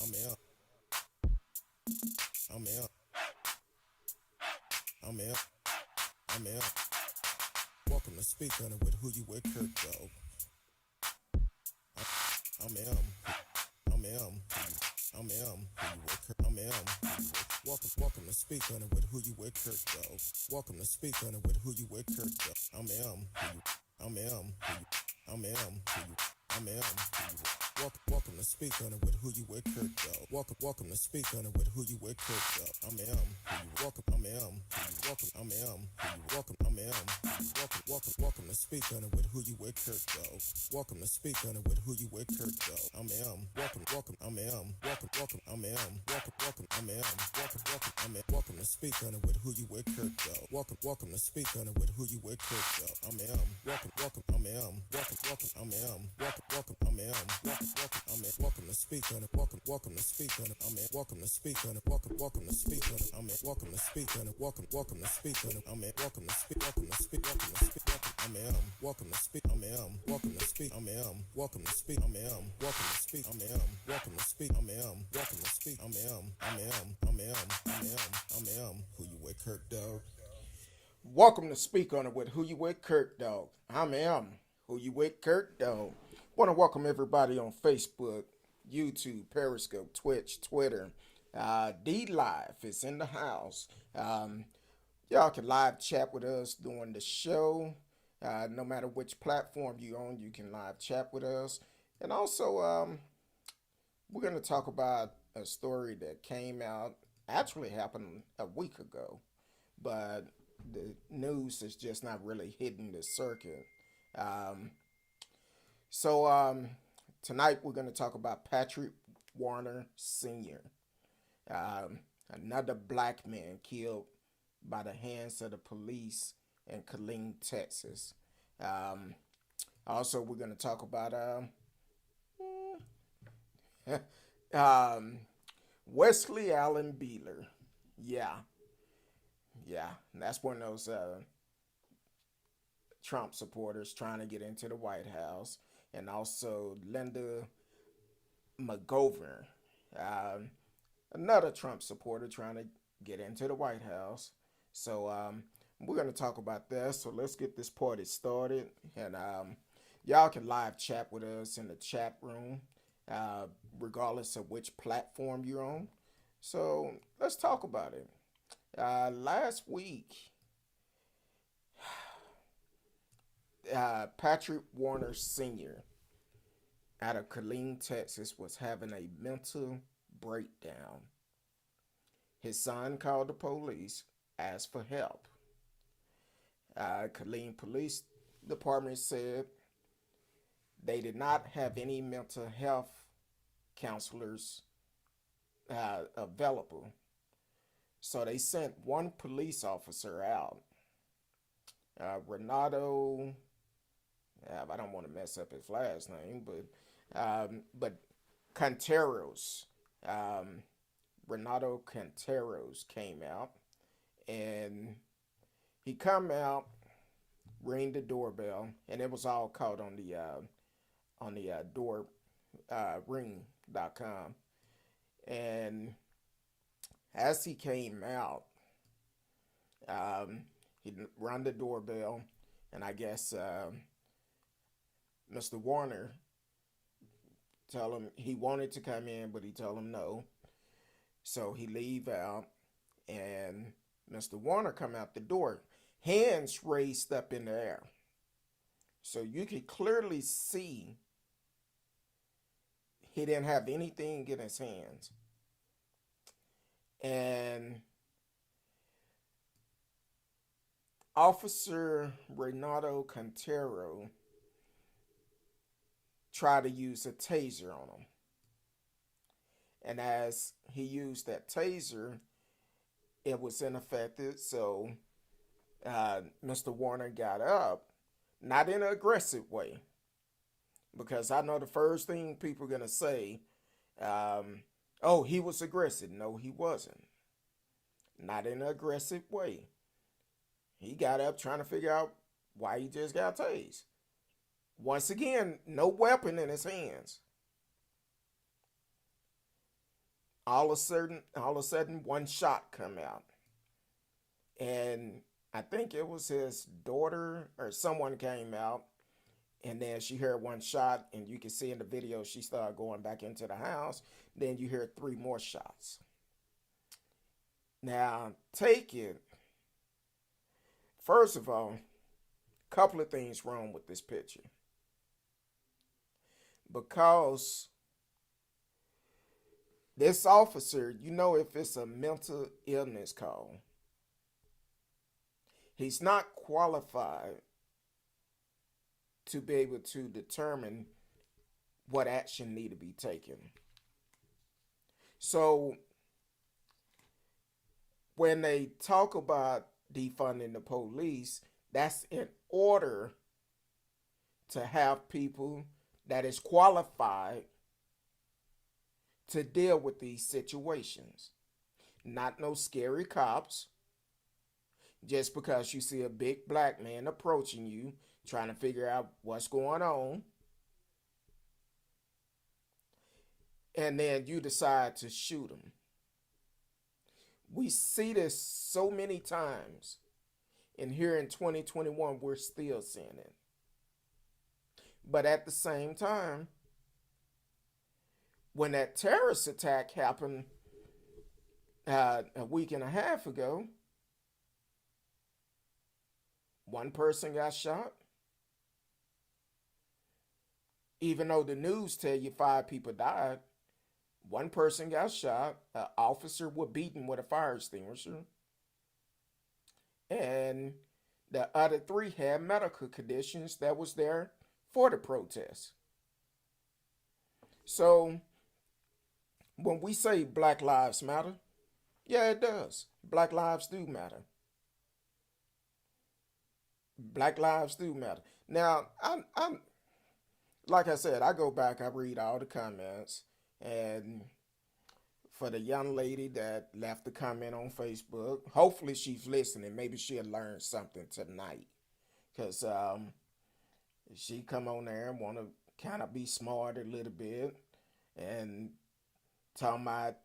I'm out. I'm out. I'm out. I'm out. Welcome to Speak On It with Who You With, Kurt, dog. I'm out. I'm out. I'm out. I'm out. Welcome to Speak On It with Who You With, Kurt, dog. Welcome to Speak On It with Who You With, Kurt, dog. I'm out. I'm out. I'm out. I'm out. Welcome to Speak On It with Who You With, Kurt, dog. Welcome to Speak On It with Who You With, Kurt, dog. I'm out. Welcome. I'm out. Welcome. I'm out. Welcome. I'm out. Welcome to Speak On It with Who You With, Kurt, dog. Welcome to Speak On It with Who You With, Kurt, dog. I'm out. Welcome. I'm out. Welcome. I'm out. Welcome. I'm out. I'm out. Welcome to Speak On It with Who You With, Kurt, dog. Welcome to Speak On It with Who You With, Kurt, dog. I'm out. Welcome. I'm out. Welcome. I'm out. Welcome. I'm out. I'm out. Welcome to Speak On It. Welcome to Speak On It. I'm out. Welcome to Speak On It. Welcome to Speak On it. I'm out. Welcome to Speak On It. Welcome to Speak On It. I'm out. Welcome to Speak. I'm out. Welcome to Speak. I'm out. Welcome to Speak. I'm out. Welcome to Speak. I'm out. Welcome to Speak. I'm out. Welcome to Speak. I'm out. Welcome to Speak. I'm out. I'm out. Who you with, Kurt, dog? Welcome to Speak On It with Who You With, Kurt, dog. I'm Who You With, Kurt, dog. Want to welcome everybody on Facebook, YouTube, Periscope, Twitch, Twitter. D Live is in the house. Y'all can live chat with us during the show. No matter which platform you on, you can live chat with us. And also, we're going to talk about a story that came out, actually happened a week ago, but the news is just not really hitting the circuit. So tonight we're going to talk about Patrick Warner Sr., another black man killed by the hands of the police in Killeen, Texas. Also, we're going to talk about Wesley Allen Beeler. Yeah, that's one of those Trump supporters trying to get into the White House. And also Linda Magovern, another Trump supporter trying to get into the White House. So we're going to talk about that. So let's get this party started. And y'all can live chat with us in the chat room, regardless of which platform you're on. So let's talk about it. Last week, Patrick Warner Sr. out of Killeen, Texas, was having a mental breakdown. His son called the police, asked for help. Killeen Police Department said they did not have any mental health counselors available. So they sent one police officer out, Renato. I don't want to mess up his last name, but Canteros, Renato Canteros came out, and he come out, rang the doorbell, and it was all caught on the door ring.com. And as he came out, he rang the doorbell, and I guess Mr. Warner tell him he wanted to come in, but he told him no. So he leave out, and Mr. Warner come out the door, hands raised up in the air. So you could clearly see he didn't have anything in his hands. And Officer Renato Cantero tried to use a taser on him. And as he used that taser, it was ineffective. So Mr. Warner got up, not in an aggressive way, because I know the first thing people are going to say, oh, he was aggressive. No, he wasn't. Not in an aggressive way. He got up trying to figure out why he just got tased. Once again, no weapon in his hands. all of a sudden, one shot come out, and I think it was his daughter or someone came out, and then she heard one shot, and you can see in the video she started going back into the house. Then you hear three more shots. Now, take it. First of all, couple of things wrong with this picture, because this officer, if it's a mental illness call, he's not qualified to be able to determine what action need to be taken. So when they talk about defunding the police, that's in order to have people that is qualified to deal with these situations. Not no scary cops. Just because you see a big black man approaching you, trying to figure out what's going on, and then you decide to shoot him. We see this so many times, and here in 2021, we're still seeing it. But at the same time, when that terrorist attack happened a week and a half ago, one person got shot. Even though the news tell you 5 people died, one person got shot. An officer was beaten with a fire extinguisher. And the other 3 had medical conditions that was there for the protest. So when we say Black Lives Matter, yeah, it does. Black lives do matter. Black lives do matter. Now, I'm like I said, I go back, I read all the comments, and for the young lady that left the comment on Facebook, hopefully she's listening. Maybe she'll learn something tonight, because she come on there and want to kind of be smart a little bit and talking about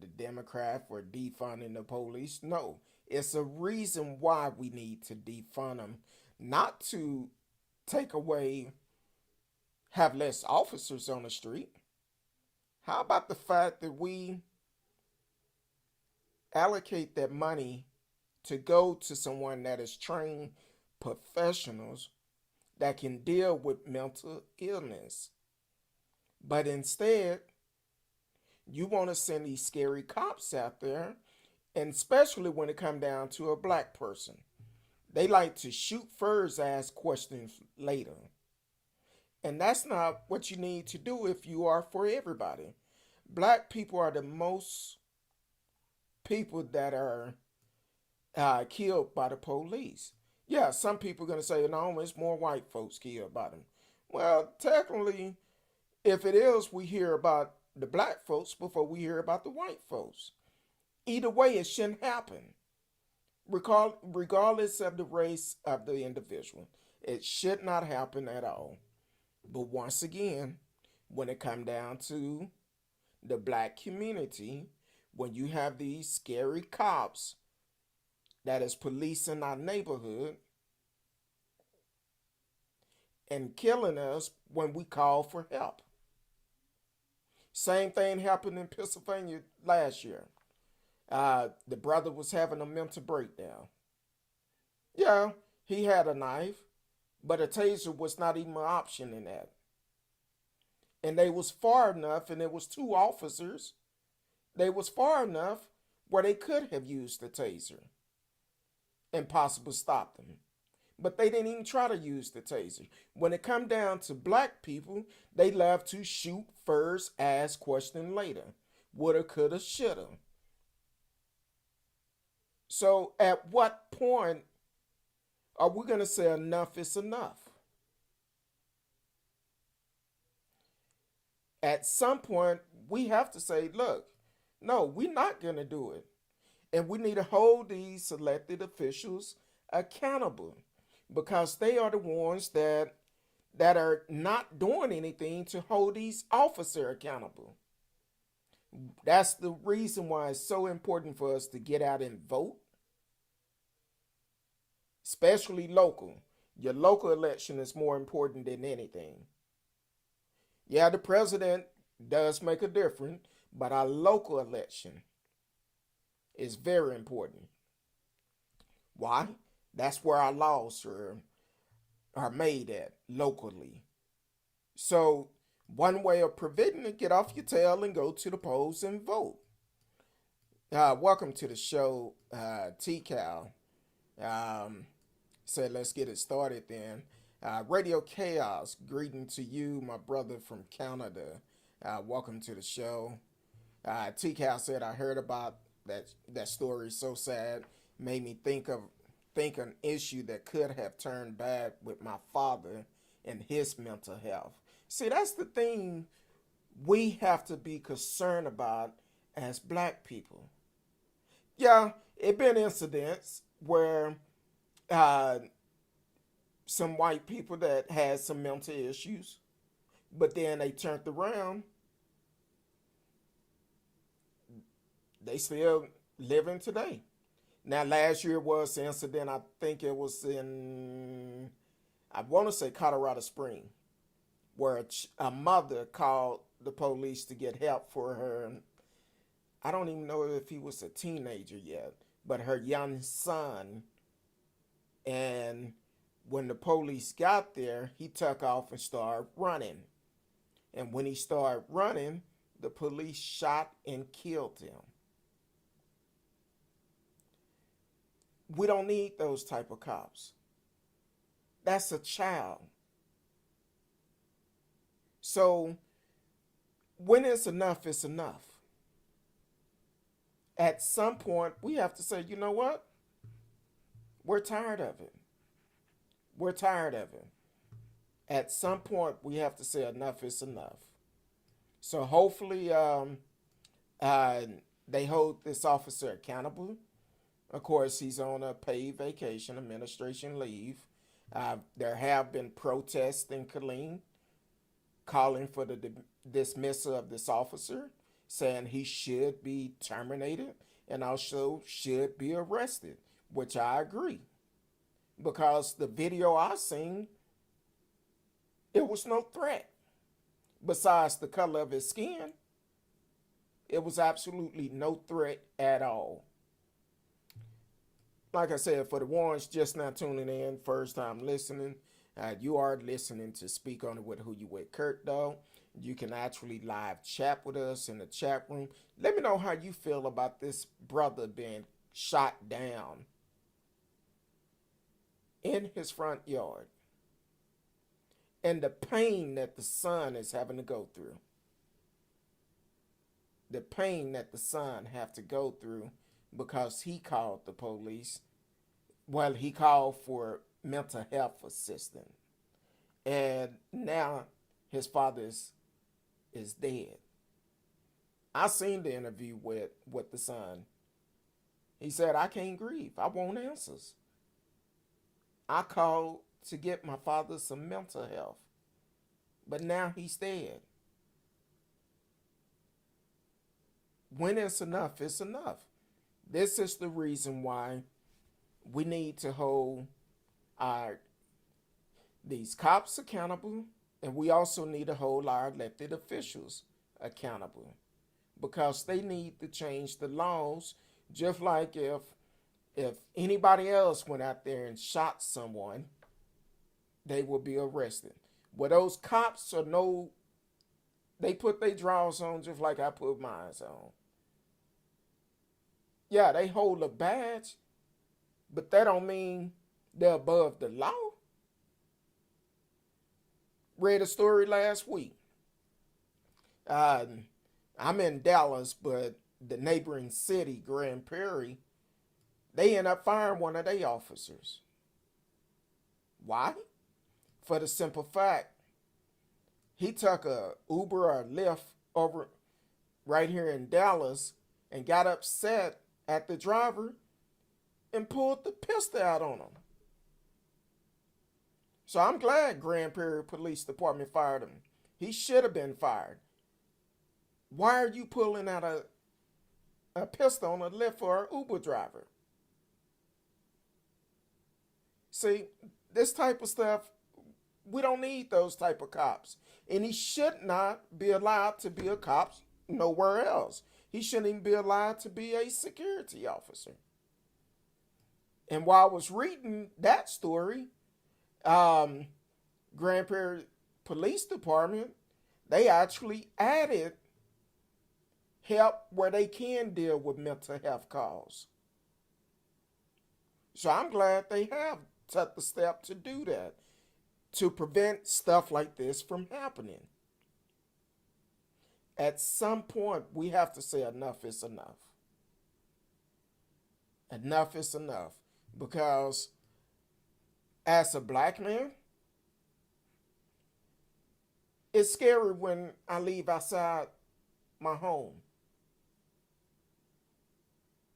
the Democrat for defunding the police. No, it's a reason why we need to defund them, not to take away, have less officers on the street. How about the fact that we allocate that money to go to someone that is trained professionals that can deal with mental illness? But instead, you want to send these scary cops out there, and especially when it comes down to a black person. They like to shoot first, ask questions later. And that's not what you need to do if you are for everybody. Black people are the most people that are killed by the police. Yeah, some people are going to say, no, it's more white folks killed by them. Well, technically, if it is, we hear about the black folks before we hear about the white folks. Either way, it shouldn't happen. Regardless of the race of the individual, it should not happen at all. But once again, when it comes down to the black community, when you have these scary cops that is policing our neighborhood and killing us when we call for help. Same thing happened in Pennsylvania last year. The brother was having a mental breakdown. Yeah, he had a knife, but a taser was not even an option in that. And they was far enough, and it was 2 officers. They was far enough where they could have used the taser and possibly stop them. But they didn't even try to use the taser. When it come down to black people, they love to shoot first, ask question later. Woulda, coulda, shoulda. So at what point are we going to say enough is enough? At some point, we have to say, look, no, we're not going to do it. And we need to hold these elected officials accountable, because they are the ones that are not doing anything to hold these officers accountable. That's the reason why it's so important for us to get out and vote, especially local. Your local election is more important than anything. Yeah, the president does make a difference, but our local election is very important. Why? That's where our laws are made at locally. So, one way of preventing it, get off your tail and go to the polls and vote. Welcome to the show, T-Cal. Um, said, let's get it started then. Radio Chaos, greeting to you, my brother from Canada. Welcome to the show. T-Cal said, I heard about that story, so sad, made me think an issue that could have turned bad with my father and his mental health. See, that's the thing we have to be concerned about as black people. Yeah, it been incidents where uh, some white people that had some mental issues, but then they turned around, they still living today. Now, last year was an incident. I think it was in, I want to say Colorado Springs, where a mother called the police to get help for her. I don't even know if he was a teenager yet, but her young son. And when the police got there, he took off and started running. And when he started running, the police shot and killed him. We don't need those type of cops. That's a child. So when it's enough, it's enough. At some point, we have to say, you know what? We're tired of it. We're tired of it. At some point, we have to say enough is enough. So hopefully, uh, they hold this officer accountable. Of course, he's on a paid vacation, administration leave. There have been protests in Killeen calling for the dismissal of this officer, saying he should be terminated and also should be arrested, which I agree. Because the video I seen, it was no threat. Besides the color of his skin, it was absolutely no threat at all. Like I said, for the ones just now tuning in, first time listening, you are listening to Speak On It with Who You With Kurt, though. You can actually live chat with us in the chat room. Let me know how you feel about this brother being shot down in his front yard and the pain that the son is having to go through. The pain that the son have to go through because he called the police. Well, he called for mental health assistance. And now his father is dead. I seen the interview with the son. He said, I can't grieve. I want answers. I called to get my father some mental health. But now he's dead. When it's enough, it's enough. This is the reason why we need to hold these cops accountable, and we also need to hold our elected officials accountable because they need to change the laws. Just like if anybody else went out there and shot someone, they will be arrested. Well, those cops are they put their drawers on just like I put mine on. Yeah, they hold a badge, but that don't mean they're above the law. Read a story last week. I'm in Dallas, but the neighboring city, Grand Prairie, they end up firing one of their officers. Why? For the simple fact, he took a Uber or Lyft over right here in Dallas and got upset at the driver and pulled the pistol out on him. So I'm glad Grand Prairie Police Department fired him. He should have been fired. Why are you pulling out a pistol on a lift for an Uber driver? See, this type of stuff, we don't need those type of cops. And he should not be allowed to be a cop nowhere else. He shouldn't even be allowed to be a security officer. And while I was reading that story, Grand Prairie Police Department, they actually added help where they can deal with mental health calls. So I'm glad they have took the step to do that, to prevent stuff like this from happening. At some point, we have to say enough is enough. Enough is enough. Because as a black man, it's scary when I leave outside my home.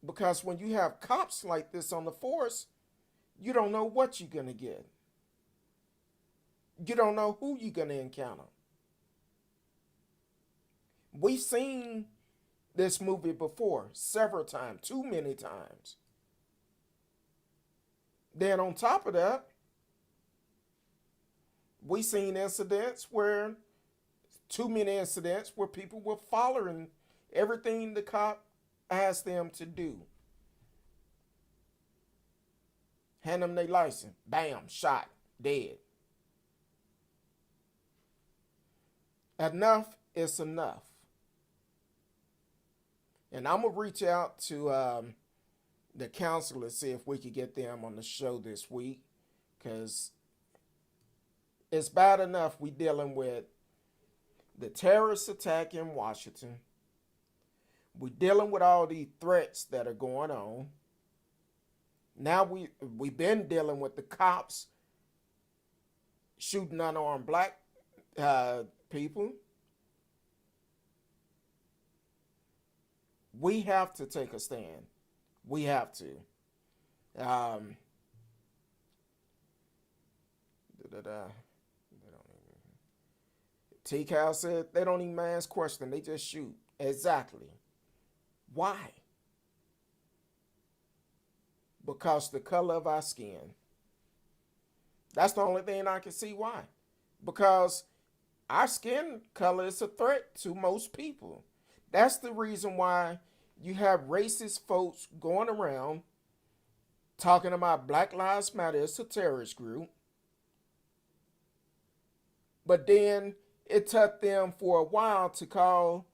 Because when you have cops like this on the force, you don't know what you're going to get. You don't know who you're going to encounter. We've seen this movie before several times, too many times. Then on top of that, we've seen too many incidents where people were following everything the cop asked them to do. Hand them their license. Bam, shot, dead. Enough is enough. And I'm going to reach out to the council and see if we could get them on the show this week. Because it's bad enough we dealing with the terrorist attack in Washington. We're dealing with all these threats that are going on. Now we've been dealing with the cops shooting unarmed black people. We have to take a stand. We have to. T-Cal said they don't even ask questions. They just shoot. Exactly. Why? Because the color of our skin. That's the only thing I can see why. Because our skin color is a threat to most people. That's the reason why you have racist folks going around talking about Black Lives Matter. It's a terrorist group. But then it took them for a while to call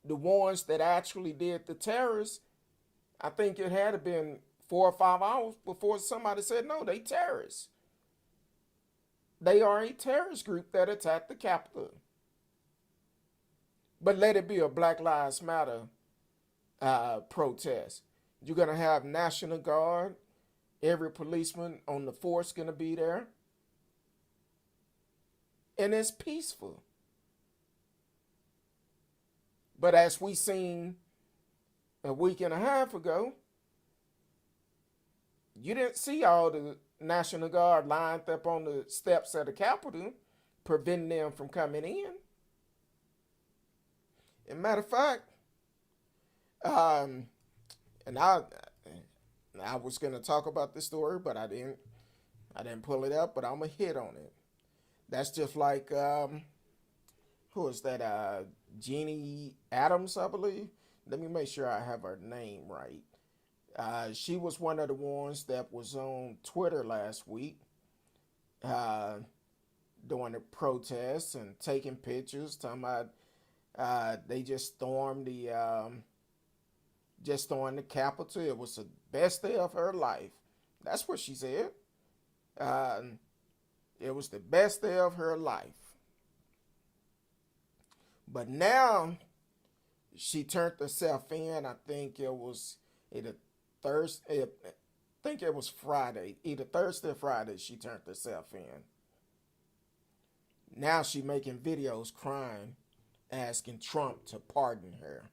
the ones that actually did the terrorists. I think it had been 4 or 5 hours before somebody said, no, they terrorists. They are a terrorist group that attacked the Capitol. But let it be a Black Lives Matter protest. You're going to have National Guard. Every policeman on the force going to be there. And it's peaceful. But as we seen a week and a half ago, you didn't see all the National Guard lined up on the steps of the Capitol, preventing them from coming in. As a matter of fact, and I was going to talk about this story, but I didn't pull it up, but I'm going to hit on it. That's just like, who is that? Jeannie Adams, I believe. Let me make sure I have her name right. She was one of the ones that was on Twitter last week during the protests and taking pictures, talking about they just stormed the Capitol. It was the best day of her life. That's what she said. It was the best day of her life. But now she turned herself in. I think it was either Thursday. I think it was Friday. Either Thursday or Friday she turned herself in. Now she making videos crying, asking Trump to pardon her.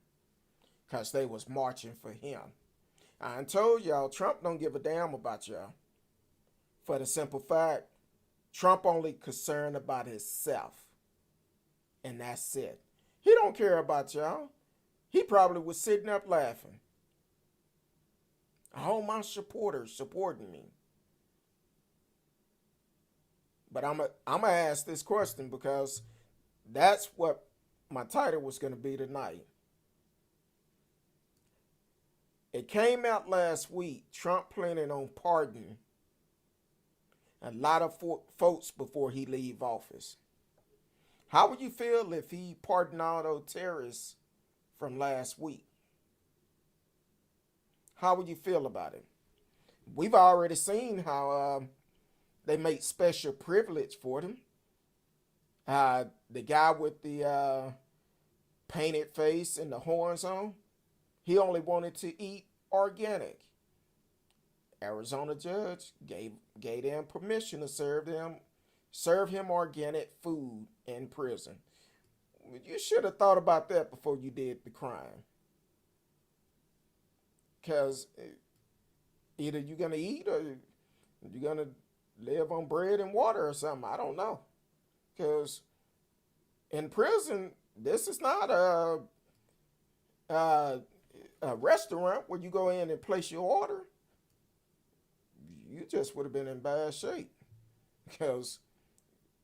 Because they was marching for him. I told y'all, Trump don't give a damn about y'all. For the simple fact, Trump only concerned about himself. And that's it. He don't care about y'all. He probably was sitting up laughing. All my supporters supporting me. But I'm gonna ask this question because that's what my title was gonna be tonight. It came out last week. Trump planning on pardoning a lot of folks before he leave office. How would you feel if he pardoned all those terrorists from last week? How would you feel about it? We've already seen how they made special privilege for them. The guy with the painted face and the horns on, he only wanted to eat organic. Arizona judge gave them permission to serve him organic food in prison. You should have thought about that before you did the crime. Because either you're going to eat or you're going to live on bread and water or something. I don't know. Because in prison, this is not a restaurant where you go in and place your order. You just would have been in bad shape. Because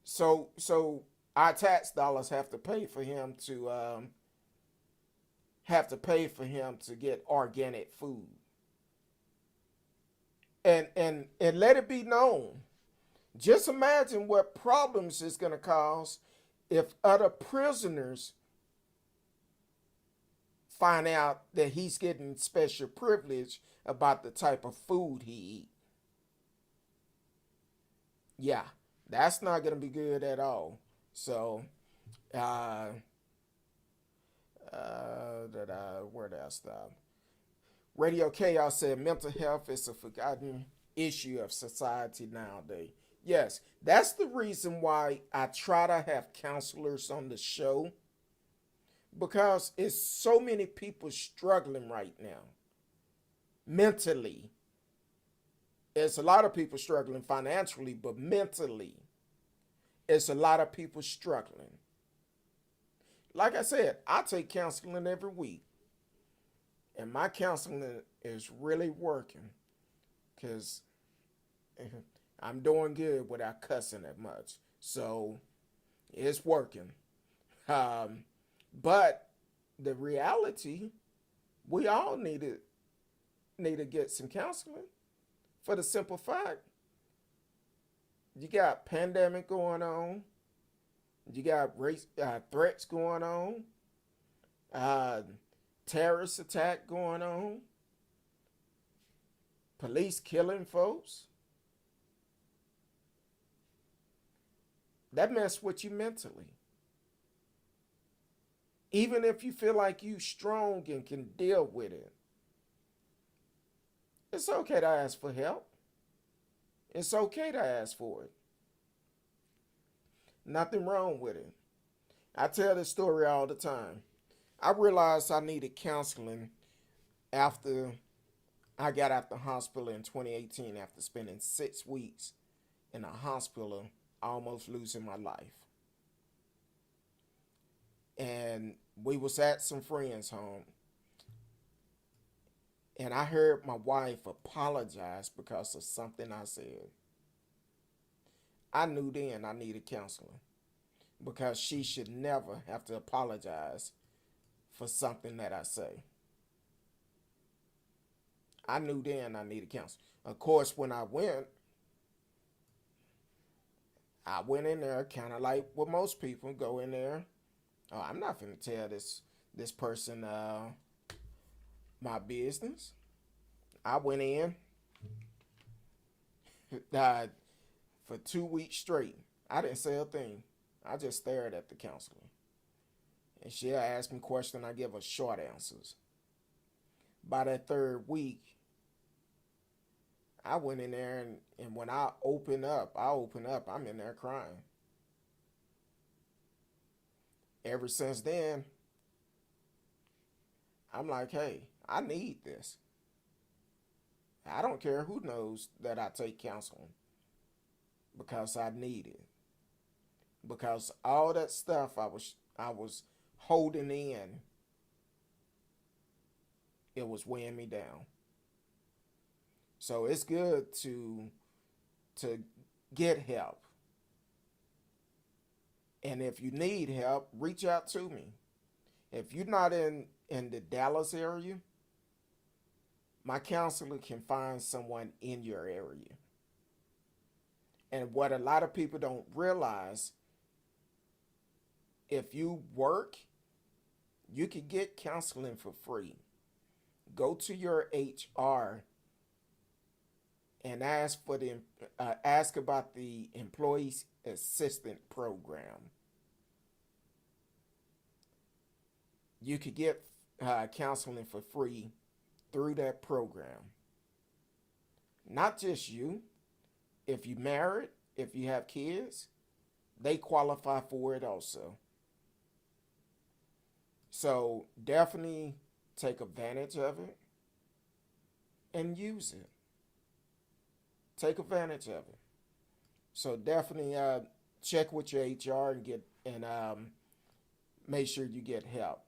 so our tax dollars have to pay for him to get organic food. And let it be known. Just imagine what problems it's going to cause if other prisoners find out that he's getting special privilege about the type of food he eats. Yeah, that's not going to be good at all. So, where did I stop? Radio Chaos said mental health is a forgotten issue of society nowadays. Yes, that's the reason why I try to have counselors on the show, because it's so many people struggling right now mentally. It's a lot of people struggling financially, but mentally, it's a lot of people struggling. Like I said, I take counseling every week. And my counseling is really working because I'm doing good without cussing that much. So it's working. But the reality, we all need to get some counseling for the simple fact you got pandemic going on, you got race threats going on, terrorist attack going on, police killing folks. That mess with you mentally. Even if you feel like you strong and can deal with it, it's okay to ask for help. It's okay to ask for it. Nothing wrong with it. I tell this story all the time. I realized I needed counseling after I got out the hospital in 2018 after spending 6 weeks in a hospital, almost losing my life. And we was at some friends' home. And I heard my wife apologize because of something I said. I knew then I needed counseling because she should never have to apologize for something that I say. I knew then I needed counseling. Of course, when I went in there kind of like what most people go in there. Oh, I'm not finna tell this person my business. I went in for 2 weeks straight. I didn't say a thing. I just stared at the counselor. And she'll ask me questions, I give her short answers. By that 3rd week, I went in there and when I open up, I'm in there crying. Ever since then, I'm like, hey, I need this. I don't care who knows that I take counseling because I need it. Because all that stuff I was holding in, it was weighing me down. So it's good to get help. And if you need help, reach out to me. If you're not in the Dallas area, my counselor can find someone in your area. And what a lot of people don't realize, if you work, you can get counseling for free. Go to your HR and ask about the Employees Assistant Program. You could get counseling for free through that program. Not just you. If you're married, if you have kids, they qualify for it also. So definitely take advantage of it and use it. Take advantage of it. So definitely check with your HR and make sure you get help.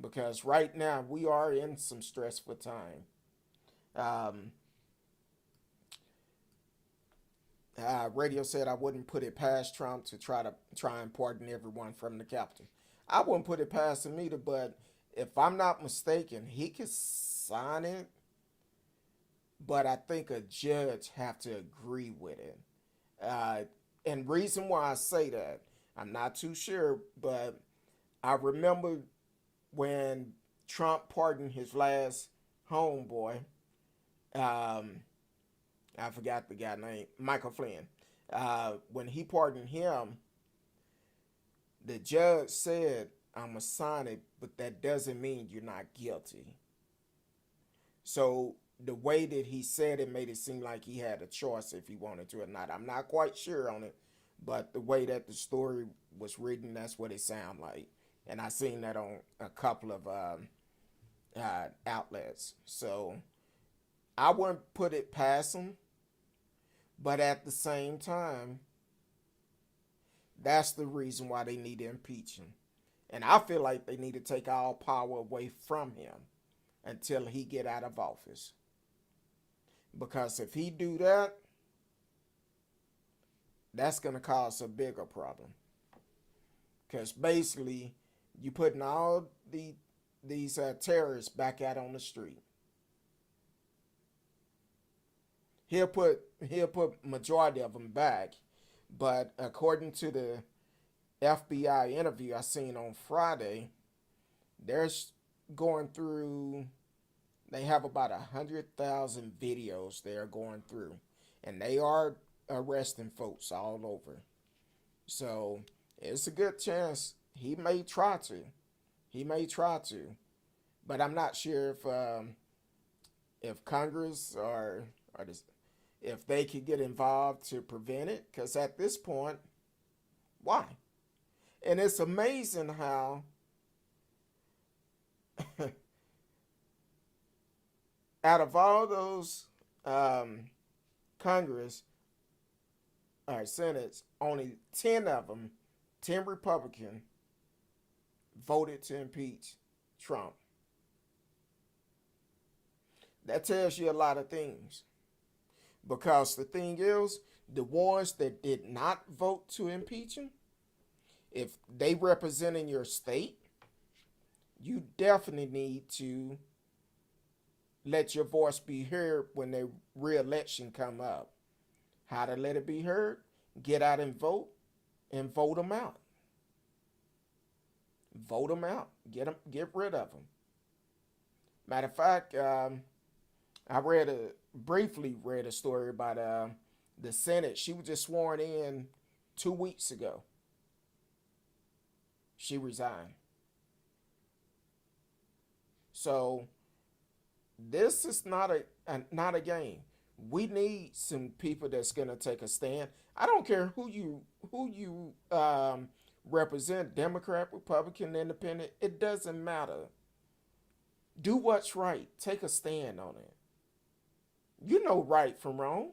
Because right now we are in some stressful time. Radio said I wouldn't put it past Trump to try and pardon everyone from the Capitol. I wouldn't put it past him either, but if I'm not mistaken, he could sign it, but I think a judge have to agree with it. And reason why I say that, I'm not too sure, but I remember when Trump pardoned his last homeboy, I forgot the guy's name, Michael Flynn. When he pardoned him, the judge said, I'm going to sign it, but that doesn't mean you're not guilty. So the way that he said it made it seem like he had a choice if he wanted to or not. I'm not quite sure on it, but the way that the story was written, that's what it sounded like. And I seen that on a couple of outlets. So I wouldn't put it past him, but at the same time, that's the reason why they need to impeach him. And I feel like they need to take all power away from him until he get out of office. Because if he do that, that's going to cause a bigger problem. Because basically, you putting all these terrorists back out on the street. He'll put majority of them back, but according to the FBI interview I seen on Friday, they're going through. They have about 100,000 videos they're going through, and they are arresting folks all over. So it's a good chance he may try to. He may try to, but I'm not sure if Congress or if they could get involved to prevent it. Because at this point, why? And it's amazing how out of all those Congress or Senates, only 10 of them, 10 Republicans, voted to impeach Trump. That tells you a lot of things. Because the thing is, the ones that did not vote to impeach him, if they represent in your state, you definitely need to let your voice be heard when the re-election come up. How to let it be heard? Get out and vote vote them out. Vote them out. Get rid of them. Matter of fact, I briefly read a story about the Senate. She was just sworn in 2 weeks ago. She resigned. So this is not a game. We need some people that's gonna take a stand. I don't care who you represent, Democrat, Republican, Independent. It doesn't matter. Do what's right. Take a stand on it. You know right from wrong.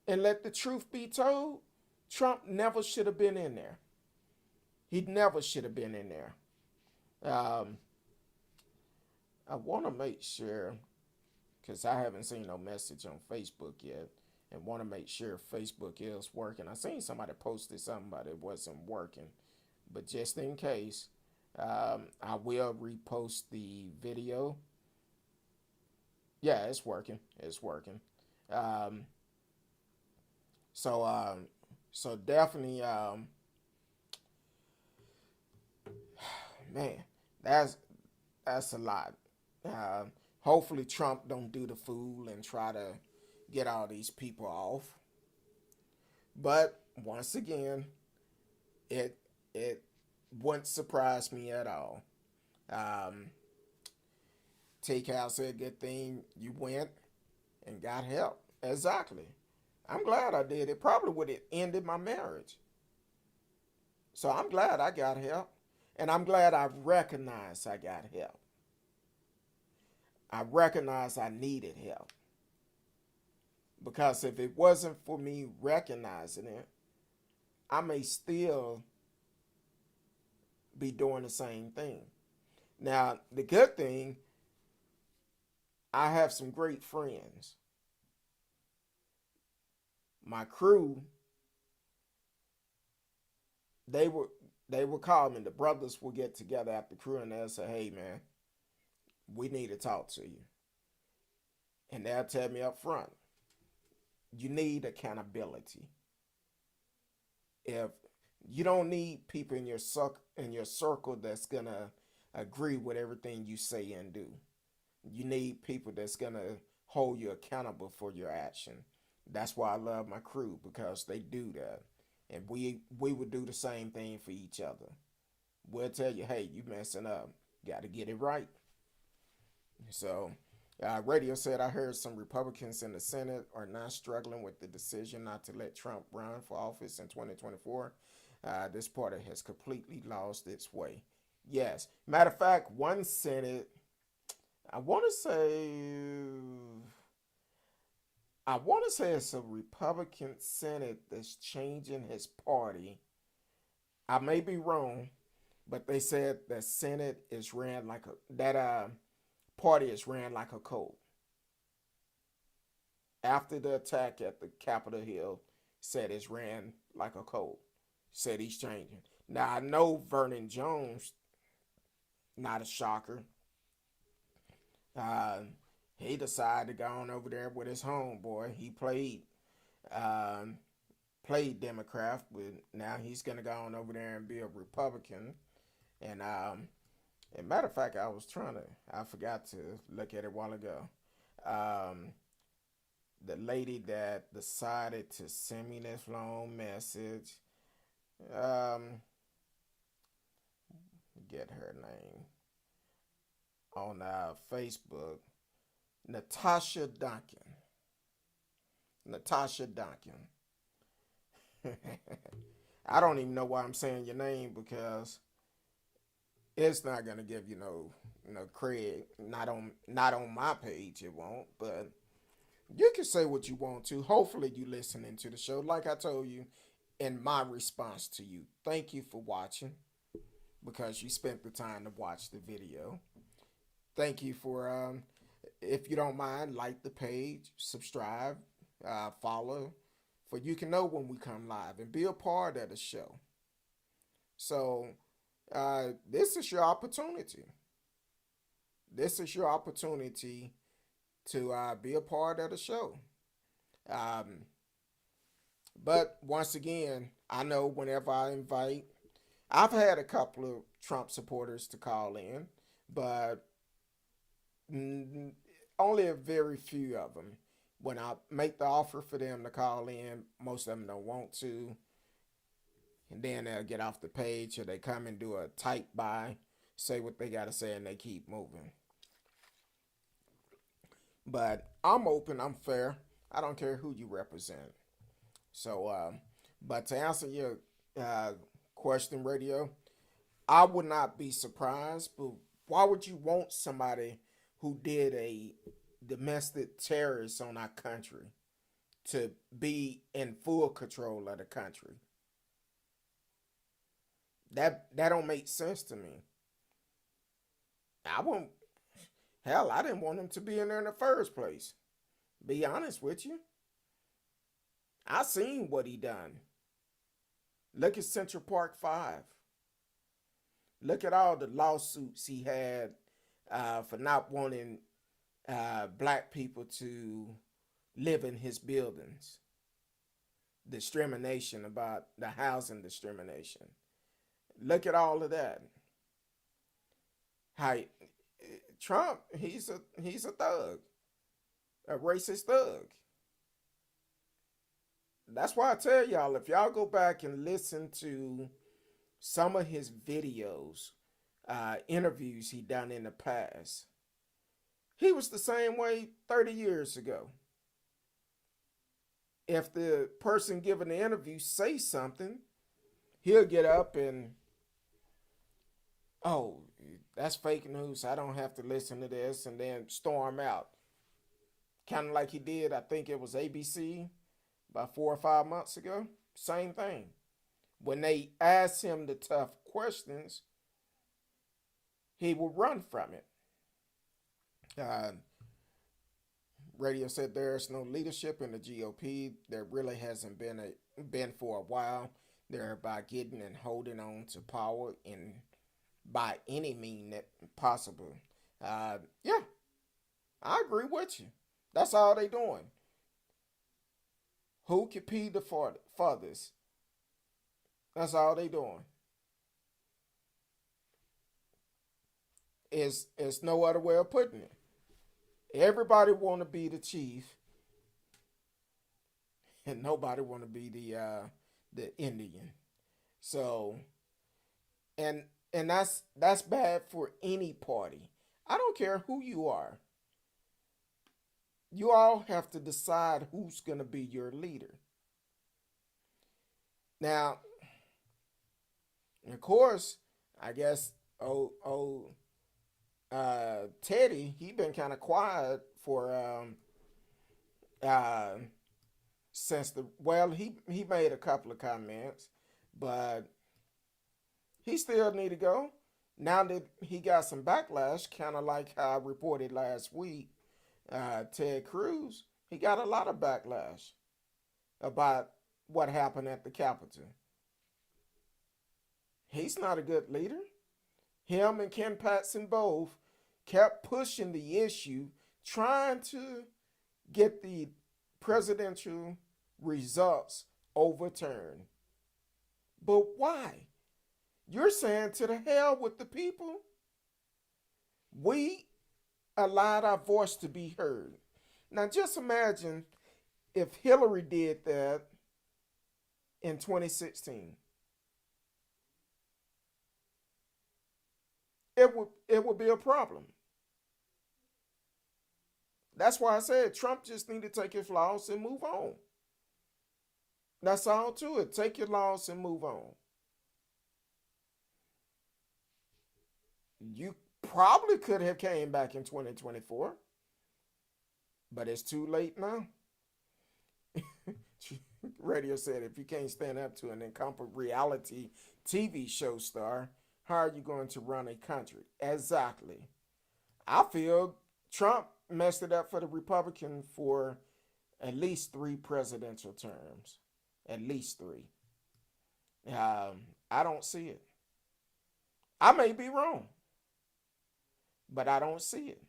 And let the truth be told, Trump never should have been in there. He never should have been in there. Um, I want to make sure, because I haven't seen no message on Facebook yet, and want to make sure Facebook is working. I seen somebody posted something but it wasn't working, but just in case, I will repost the video. Yeah, it's working. It's working. Um, so so definitely, man, that's that's a lot. Hopefully Trump don't do the fool and try to get all these people off. But once again, it it wouldn't surprise me at all. Um, T Cal said, "Good thing you went and got help." Exactly. I'm glad I did. It probably would have ended my marriage. So I'm glad I got help, and I'm glad I recognized I got help. I recognized I needed help, because if it wasn't for me recognizing it, I may still be doing the same thing. Now, the good thing, I have some great friends. My crew, they were they would call me. The brothers will get together after crew and they'll say, "Hey man, we need to talk to you." And they'll tell me up front, you need accountability. If you don't need people in your circle that's gonna agree with everything you say and do. You need people that's gonna hold you accountable for your action. That's why I love my crew, because they do that, and we would do the same thing for each other. We'll tell you, hey, you messing up, got to get it right. So, radio said, I heard some Republicans in the Senate are not struggling with the decision not to let Trump run for office in 2024. This party has completely lost its way. Yes. Matter of fact, one Senate, I want to say, I want to say it's a Republican Senate that's changing his party. I may be wrong, but they said that Senate is ran like a that party is ran like a cult. After the attack at the Capitol Hill, said it's ran like a cult. Said he's changing. Now I know Vernon Jones, not a shocker. Uh, he decided to go on over there with his homeboy. He um, played Democrat, but now he's gonna go on over there and be a Republican. And as a matter of fact, I forgot to look at it a while ago. Um, the lady that decided to send me this long message, um, get her name on Facebook, Natasha Duncan. Natasha Duncan. I don't even know why I'm saying your name, because it's not gonna give you no cred. Not on my page it won't, but you can say what you want to. Hopefully you listening to the show. Like I told you in my response to you, thank you for watching, because you spent the time to watch the video. Thank you for if you don't mind, like the page, subscribe, follow, for you can know when we come live and be a part of the show. So this is your opportunity. This is your opportunity to be a part of the show. Um, but once again, I know whenever I invite, I've had a couple of Trump supporters to call in, but only a very few of them. When I make the offer for them to call in, most of them don't want to, and then they'll get off the page, or they come and do a type by, say what they got to say, and they keep moving. But I'm open, I'm fair. I don't care who you represent. So, but to answer your uh, question, radio, I would not be surprised. But why would you want somebody who did a domestic terrorist on our country to be in full control of the country? That don't make sense to me. I won't. Hell, I didn't want him to be in there in the first place. Be honest with you, I seen what he done. Look at Central Park 5. Look at all the lawsuits he had for not wanting black people to live in his buildings. Discrimination about the housing discrimination. Look at all of that. How Trump, he's a thug, a racist thug. That's why I tell y'all, if y'all go back and listen to some of his videos, interviews he done in the past, he was the same way 30 years ago. If the person giving the interview say something, he'll get up and, oh, that's fake news. I don't have to listen to this, and then storm out. Kind of like he did, I think it was ABC about 4 or 5 months ago. Same thing. When they asked him the tough questions, he would run from it. Radio said there's no leadership in the GOP. There really hasn't been for a while. They're about getting and holding on to power in by any means possible. Yeah, I agree with you. That's all they doing. Who can pee the farthest? That's all they doing. It's no other way of putting it. Everybody want to be the chief, and nobody want to be the Indian. So, and that's bad for any party. I don't care who you are. You all have to decide who's going to be your leader. Now, of course, I guess Teddy, he been kind of quiet for uh, since he made a couple of comments, but he still need to go. Now that he got some backlash, kind of like how I reported last week, Ted Cruz, he got a lot of backlash about what happened at the Capitol. He's not a good leader. Him and Ken Paxton both kept pushing the issue, trying to get the presidential results overturned. But why? You're saying to the hell with the people. We allowed our voice to be heard. Now just imagine if Hillary did that in 2016. It would be a problem. That's why I said Trump just need to take his loss and move on. That's all to it. Take your loss and move on. You probably could have came back in 2024, but it's too late now. Radio said if you can't stand up to an incompetent reality TV show star, how are you going to run a country? Exactly. I feel Trump messed it up for the Republican for at least 3 presidential terms. At least 3. I don't see it. I may be wrong, but I don't see it.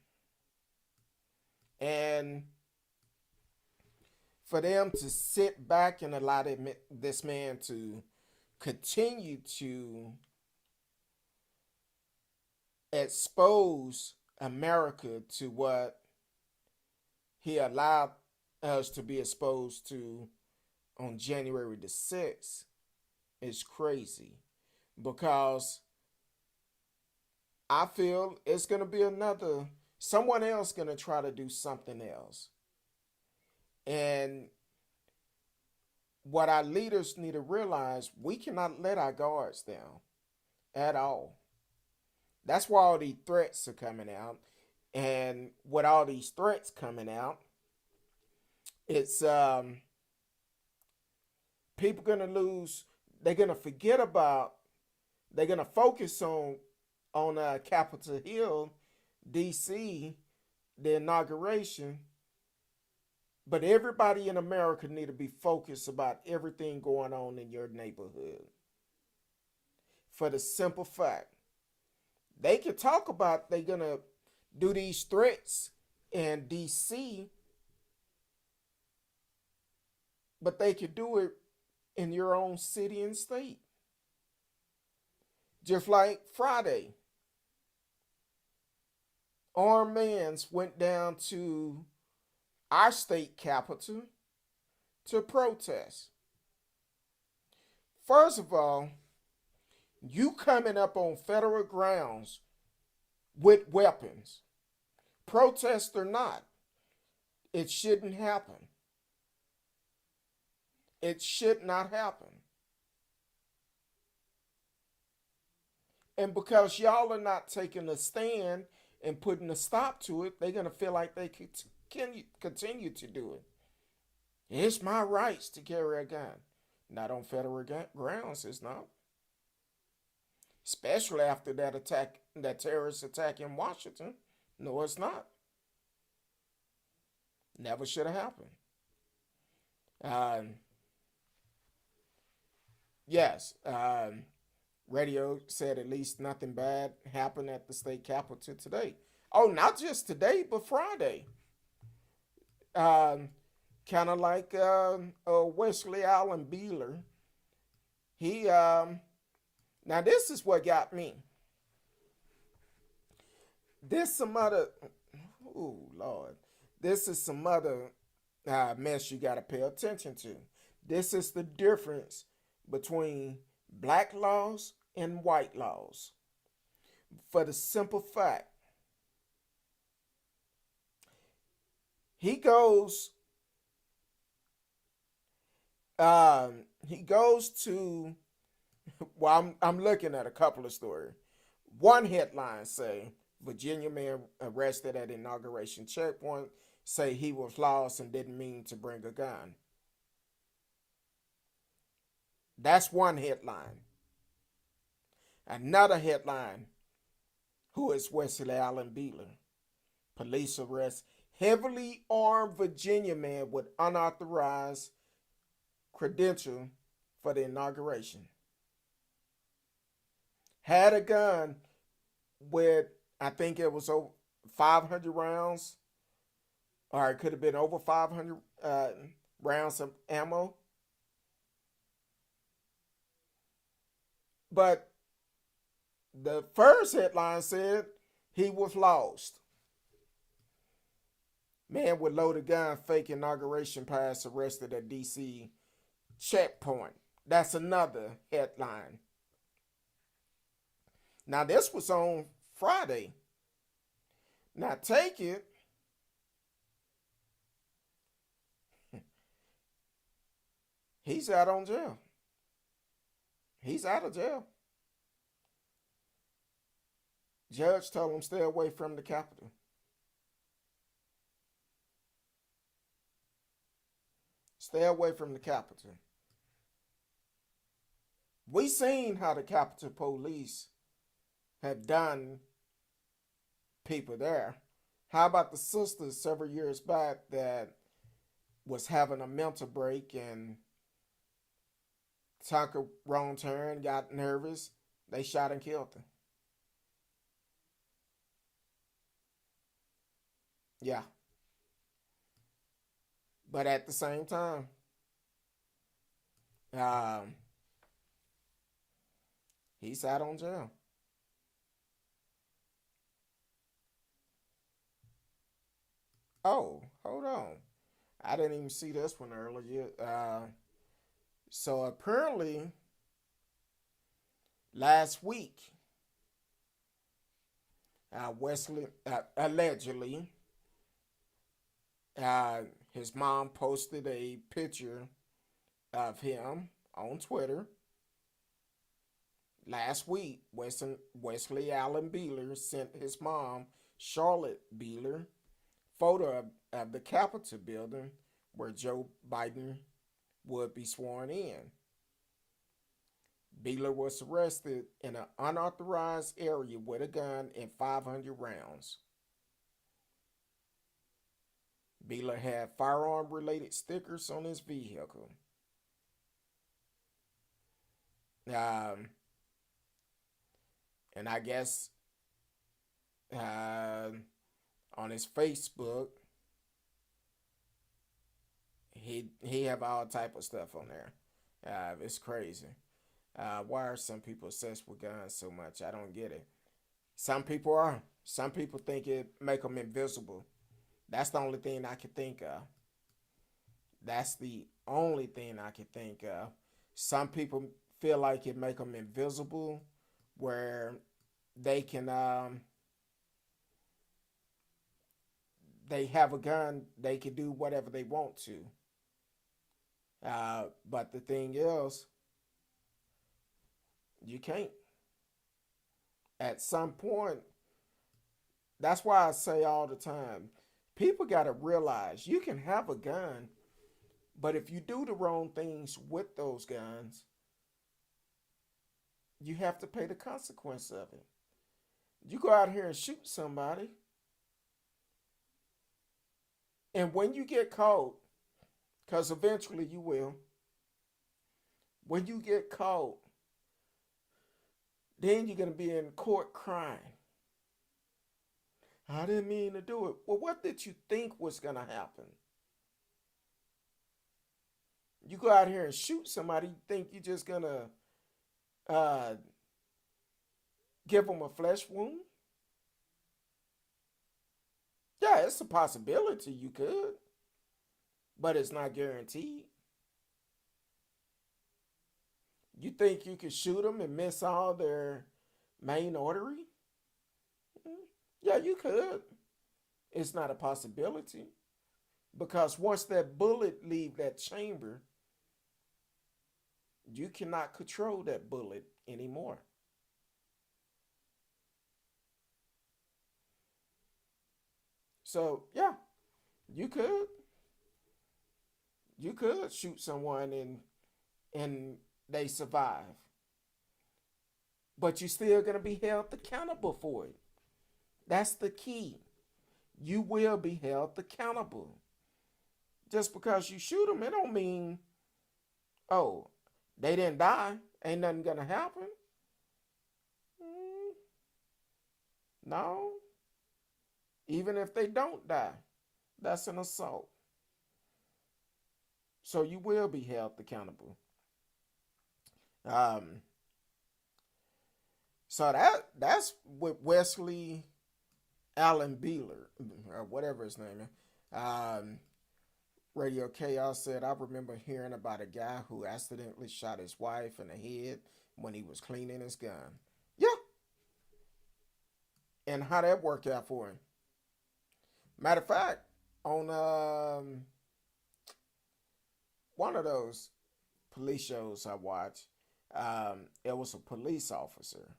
And for them to sit back and allow this man to continue to expose America to what he allowed us to be exposed to on January the 6th is crazy, because I feel it's going to be someone else going to try to do something else. And what our leaders need to realize, we cannot let our guards down at all. That's why all these threats are coming out. And with all these threats coming out, it's people going to lose. They're going to forget about They're gonna focus on Capitol Hill, D.C., the inauguration, but everybody in America need to be focused about everything going on in your neighborhood. For the simple fact, they can talk about they're gonna do these threats in D.C., but they could do it in your own city and state. Just like Friday, armed men went down to our state capital to protest. First of all, you coming up on federal grounds with weapons, protest or not, it shouldn't happen. It should not happen. And because y'all are not taking a stand and putting a stop to it, they're going to feel like they can continue to do it. It's my rights to carry a gun. Not on federal grounds, it's not. Especially after that attack, that terrorist attack in Washington. No, it's not. Never should have happened. Yes, radio said at least nothing bad happened at the state capitol today. Oh, not just today, but Friday. Kind of like Wesley Allen Beeler. He now this is what got me. This some other, oh Lord, this is some other mess you got to pay attention to. This is the difference between black laws and white laws. For the simple fact, he goes to, well, I'm looking at a couple of stories. One headline say Virginia man arrested at inauguration checkpoint, say he was lost and didn't mean to bring a gun. That's one headline. Another headline, who is Wesley Allen Beeler? Police arrest heavily armed Virginia man with unauthorized credential for the inauguration. Had a gun with, I think it was over 500 rounds, or it could have been over 500 rounds of ammo. But the first headline said he was lost. Man with loaded gun, fake inauguration pass arrested at D.C. checkpoint. That's another headline. Now this was on Friday. Now take it. He's out on jail. He's out of jail. Judge told him stay away from the Capitol. Stay away from the Capitol. We seen how the Capitol Police have done people there. How about the sister several years back that was having a mental break and took a wrong turn, got nervous, they shot and killed her. Yeah. But at the same time, he sat on jail. Oh, hold on. I didn't even see this one earlier. So apparently, last week, Wesley allegedly, his mom posted a picture of him on Twitter. Last week, Wesley Allen Beeler sent his mom, Charlotte Beeler, photo of the Capitol building where Joe Biden would be sworn in. Beeler was arrested in an unauthorized area with a gun and 500 rounds. Beeler had firearm related stickers on his vehicle. Um, and I guess uh, on his Facebook, he have all type of stuff on there. It's crazy. Why are some people obsessed with guns so much? I don't get it. Some people are. Some people think it make them invisible. That's the only thing I can think of. That's the only thing I can think of. Some people feel like it make them invisible, where they can they have a gun, they can do whatever they want to. But the thing is, you can't. At some point, that's why I say all the time, people got to realize you can have a gun, but if you do the wrong things with those guns, you have to pay the consequence of it. You go out here and shoot somebody, and when you get caught, because eventually you will, when you get caught, then you're going to be in court crying. I didn't mean to do it. Well, what did you think was going to happen? You go out here and shoot somebody, you think you're just going to give them a flesh wound? Yeah, it's a possibility you could, but it's not guaranteed. You think you could shoot them and miss all their main artery? Yeah, you could. It's not a possibility, because once that bullet leave that chamber, you cannot control that bullet anymore. So yeah, you could you could shoot someone and they survive, but you're still gonna be held accountable for it. That's the key. You will be held accountable. Just because you shoot them, it don't mean, oh, they didn't die. Ain't nothing gonna happen. Mm, no. Even if they don't die, that's an assault. So you will be held accountable. Um, so that's with Wesley Allen Beeler, or whatever his name is. Radio Chaos said, I remember hearing about a guy who accidentally shot his wife in the head when he was cleaning his gun. Yeah. And how that worked out for him. Matter of fact, on one of those police shows I watched, it was a police officer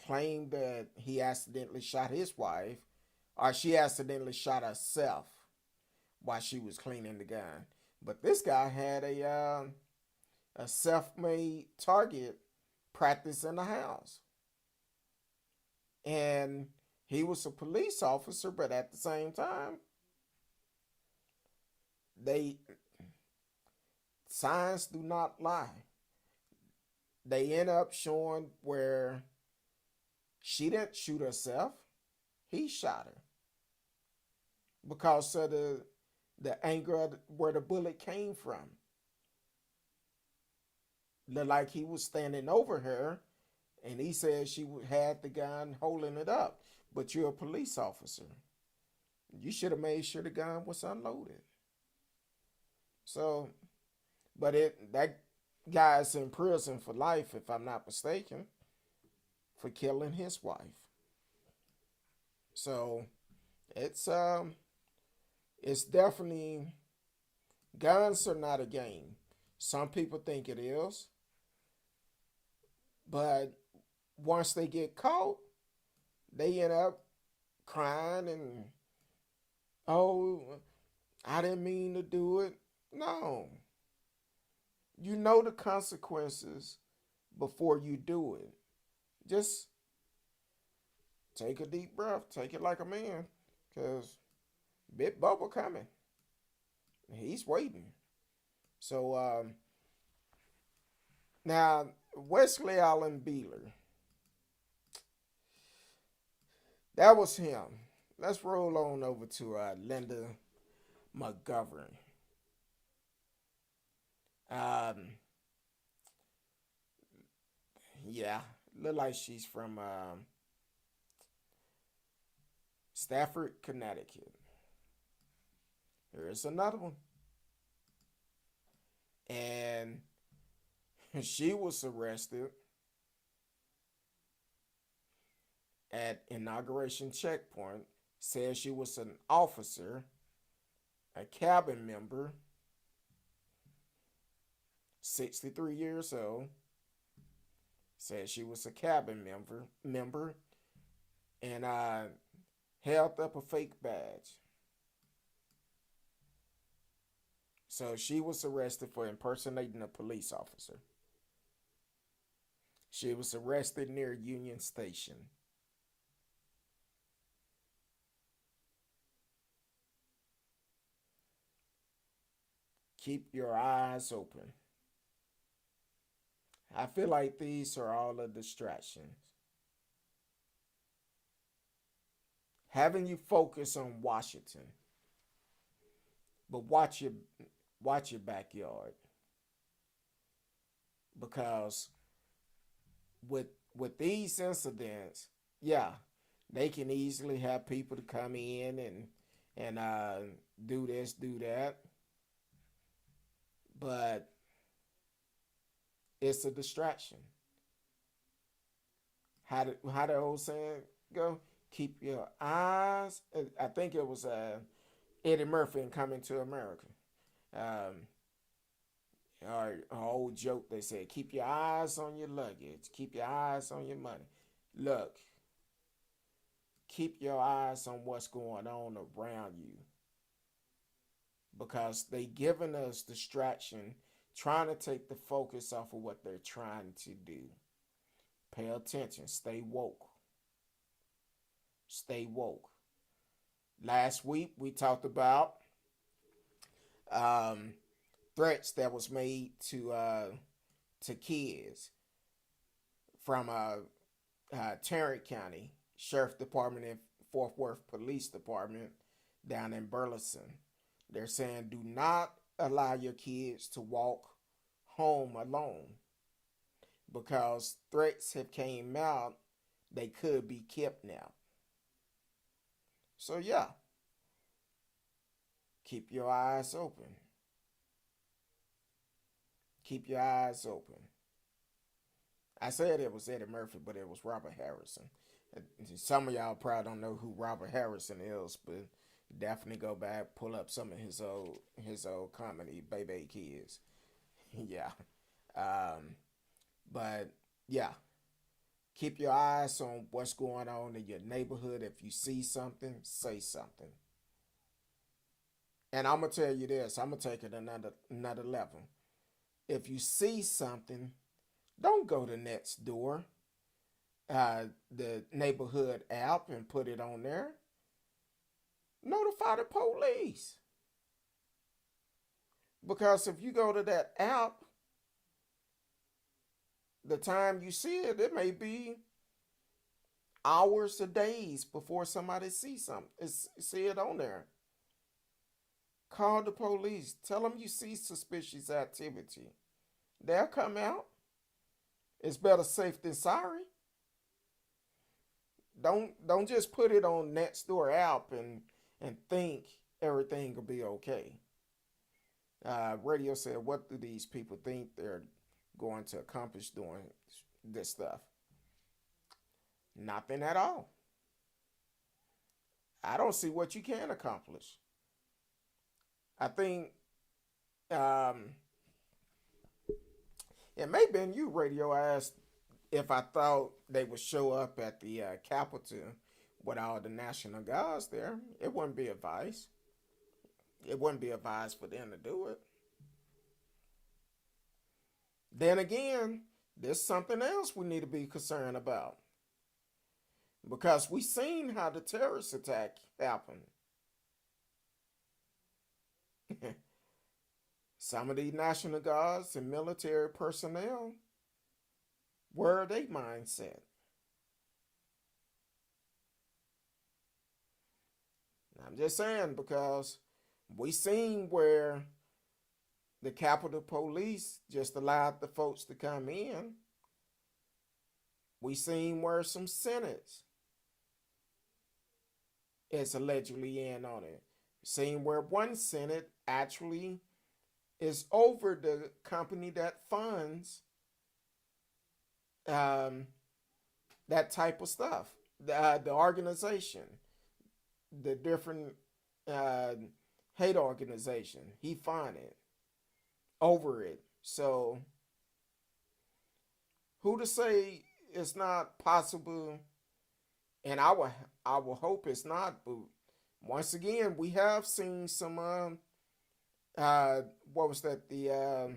claimed that he accidentally shot his wife, or she accidentally shot herself while she was cleaning the gun. But this guy had a self-made target practice in the house, and he was a police officer, but at the same time, they signs do not lie. They end up showing where she didn't shoot herself; he shot her because of the anger of where the bullet came from. Looked like he was standing over her, and he said she had the gun holding it up. But you're a police officer. You should have made sure the gun was unloaded. So, but that guy is in prison for life, if I'm not mistaken, for killing his wife. So it's definitely, guns are not a game. Some people think it is, but once they get caught, they end up crying and, oh, I didn't mean to do it. No, you know the consequences before you do it. Just take a deep breath. Take it like a man. Because Big Bubba coming. He's waiting. So now Wesley Allen Beeler. That was him. Let's roll on over to Linda Magovern. Um, yeah, look like she's from Stafford, Connecticut. Here's another one. And she was arrested at inauguration checkpoint. Said she was an officer, a cabin member, 63 years old. Said she was a cabin member, and held up a fake badge. So she was arrested for impersonating a police officer. She was arrested near Union Station. Keep your eyes open. I feel like these are all a distraction. Having you focus on Washington, but watch your backyard, because with these incidents, yeah, they can easily have people to come in and do this, do that, but it's a distraction. How the old saying go? Keep your eyes. I think it was Eddie Murphy in Coming to America. Um, or an old joke they said, keep your eyes on your luggage, keep your eyes on your money. Look, keep your eyes on what's going on around you, because they giving us distraction, trying to take the focus off of what they're trying to do. Pay attention. Stay woke. Stay woke. Last week we talked about um, threats that was made to kids from Tarrant County Sheriff Department and Fort Worth Police Department down in Burleson. They're saying do not allow your kids to walk home alone, because threats have came out they could be kidnapped. So yeah, keep your eyes open. Keep your eyes open. I said it was Eddie Murphy, but it was Robert Harrison. Some of y'all probably don't know who Robert Harrison is, but definitely go back, pull up some of his old comedy, Baby Kids. Yeah. Um, but yeah, keep your eyes on what's going on in your neighborhood. If you see something, say something. And I'm gonna tell you this. I'm gonna take it another level. If you see something, don't go to next door, the neighborhood app, and put it on there. Notify the police. Because if you go to that app, the time you see it, it may be hours or days before somebody see it on there. Call the police. Tell them you see suspicious activity. They'll come out. It's better safe than sorry. Don't just put it on Nextdoor app and think everything will be okay. Radio said, "What do these people think they're going to accomplish doing this stuff? Nothing at all. I don't see what you can accomplish. I think um, it may have been you, Radio, asked if I thought they would show up at the Capitol with all the National Guards there. It wouldn't be advised. It wouldn't be advised for them to do it. Then again, There's something else we need to be concerned about because we seen how the terrorist attack happened. Some of these National Guards and military personnel, where are they mindset? I'm just saying because we seen where the Capitol Police just allowed the folks to come in. We seen where some Senates is allegedly in on it. Seen where one Senate actually is over the company that funds um, that type of stuff. The organization, the different uh, hate organization, he funded over it. So who to say it's not possible? And I will hope it's not. But once again, we have seen some uh, what was that, the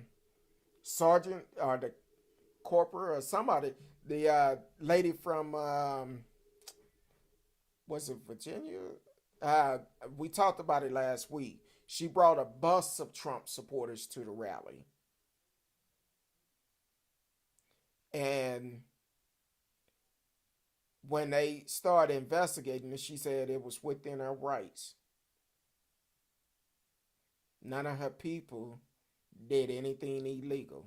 sergeant or the corporal or somebody, the lady from was it Virginia? Uh, we talked about it last week. She brought a bus of Trump supporters to the rally, and when they started investigating it, she said it was within her rights. None of her people did anything illegal.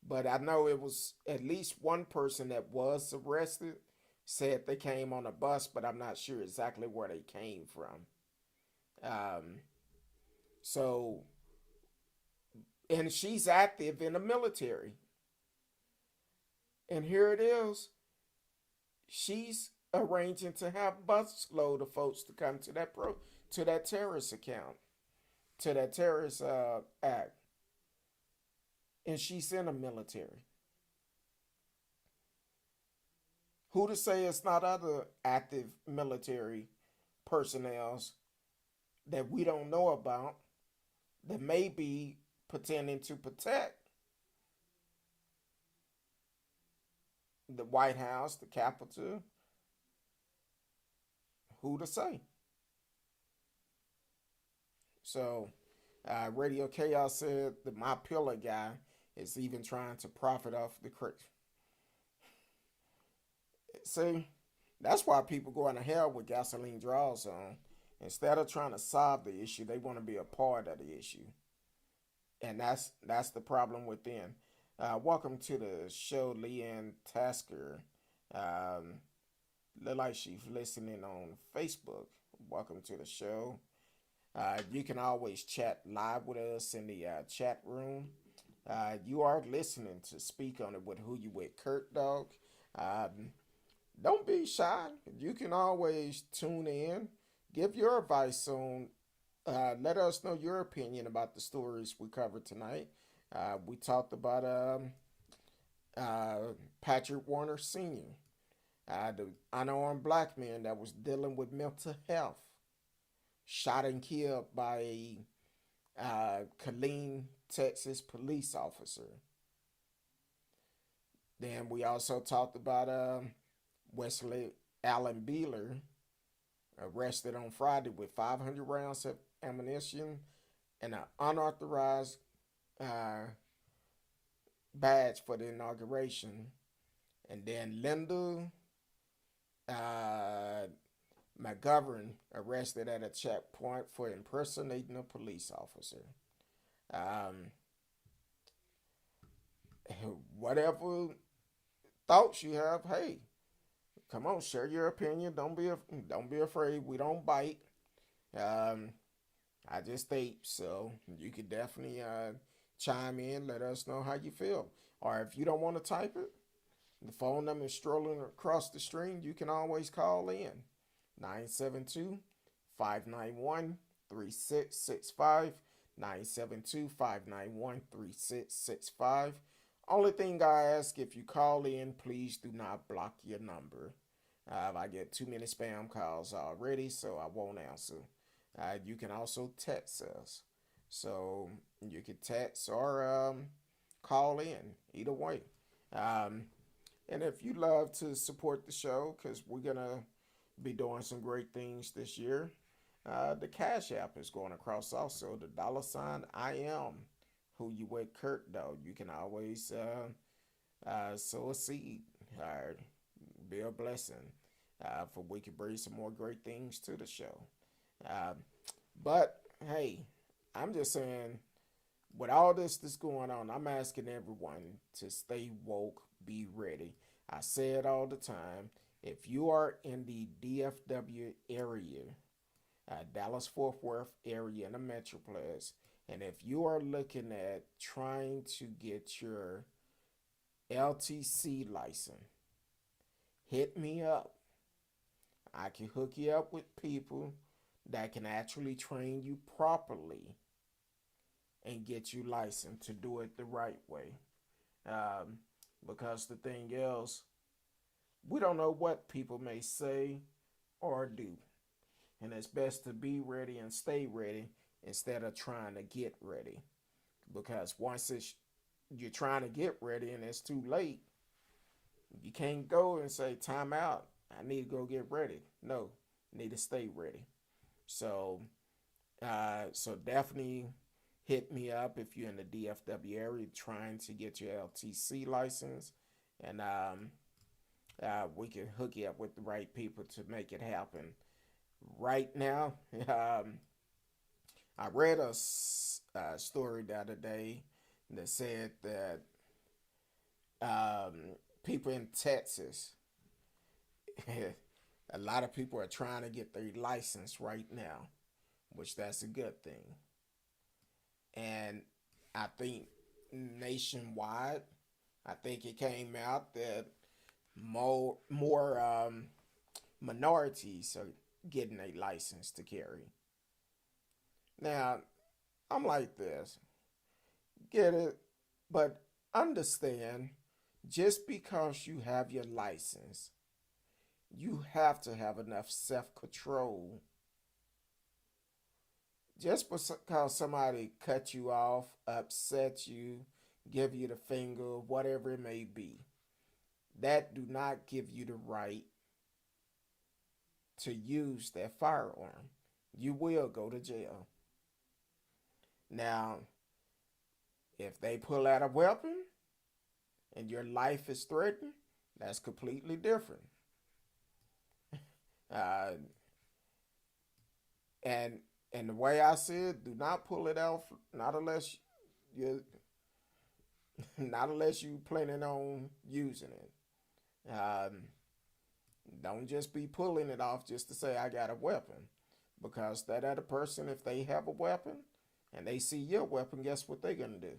But I know it was at least one person that was arrested, said they came on a bus, but I'm not sure exactly where they came from. Um, so, and she's active in the military. And here it is. She's arranging to have busload of folks to come to that terrorist account, to that terrorist act. And she's in the military. Who to say it's not other active military personnel that we don't know about that may be pretending to protect the White House, the Capitol? Who to say? So, Radio Chaos said that my pillar guy is even trying to profit off the crit. See, that's why people going to hell with gasoline draws on. Instead of trying to solve the issue, they want to be a part of the issue, and that's the problem within. Welcome to the show, Leanne Tasker. Um, Look like she's listening on Facebook. Welcome to the show. You can always chat live with us in the chat room. You are listening to Speak on It with Who You With, Kurt Dog. Um, don't be shy. You can always tune in, give your advice on, let us know your opinion about the stories we covered tonight. We talked about Patrick Warner Sr., the unarmed black man that was dealing with mental health, shot and killed by a Killeen, Texas police officer. Then we also talked about Wesley Allen Beeler, arrested on Friday with 500 rounds of ammunition and an unauthorized uh, badge for the inauguration. And then Linda uh, Magovern, arrested at a checkpoint for impersonating a police officer. Um, whatever thoughts you have, hey, come on, share your opinion. Don't be afraid. We don't bite. Um, I just state, so you could definitely chime in. Let us know how you feel, or if you don't want to type it, the phone number is strolling across the screen. You can always call in 972-591-3665. 972-591-3665. Only thing I ask, if you call in, please do not block your number. I get too many spam calls already, so I won't answer. You can also text us. So you can text or call in, either way. Um, and if you love to support the show, because we're going to be doing some great things this year, the Cash App is going across also. The $ I am who you with Kurt, though. You can always sow a seed or be a blessing for we can bring some more great things to the show. Uh, but hey, I'm just saying, with all this that's going on, I'm asking everyone to stay woke, be ready. I say it all the time. If you are in the DFW area, Dallas Fort Worth area in the Metroplex, and if you are looking at trying to get your LTC license, hit me up. I can hook you up with people that can actually train you properly and get you licensed to do it the right way. Um, because the thing is, we don't know what people may say or do. And it's best to be ready and stay ready instead of trying to get ready. Because once you're trying to get ready and it's too late, you can't go and say, time out, I need to go get ready. No, need to stay ready. So, so definitely hit me up if you're in the DFW area trying to get your LTC license, and we can hook you up with the right people to make it happen. Right now, I read a story the other day that said that people in Texas, a lot of people are trying to get their license right now, which that's a good thing. And I think nationwide, I think it came out that more minorities are getting a license to carry. Now, I'm like this, get it, but understand, just because you have your license, you have to have enough self control. Just because somebody cut you off, upset you, give you the finger, whatever it may be, that do not give you the right to use that firearm. You will go to jail. Now, if they pull out a weapon and your life is threatened, that's completely different. Uh, and and the way I see it, do not pull it out, not unless you not unless you planning on using it. Don't just be pulling it off just to say I got a weapon, because that other person, if they have a weapon and they see your weapon, guess what they're gonna do?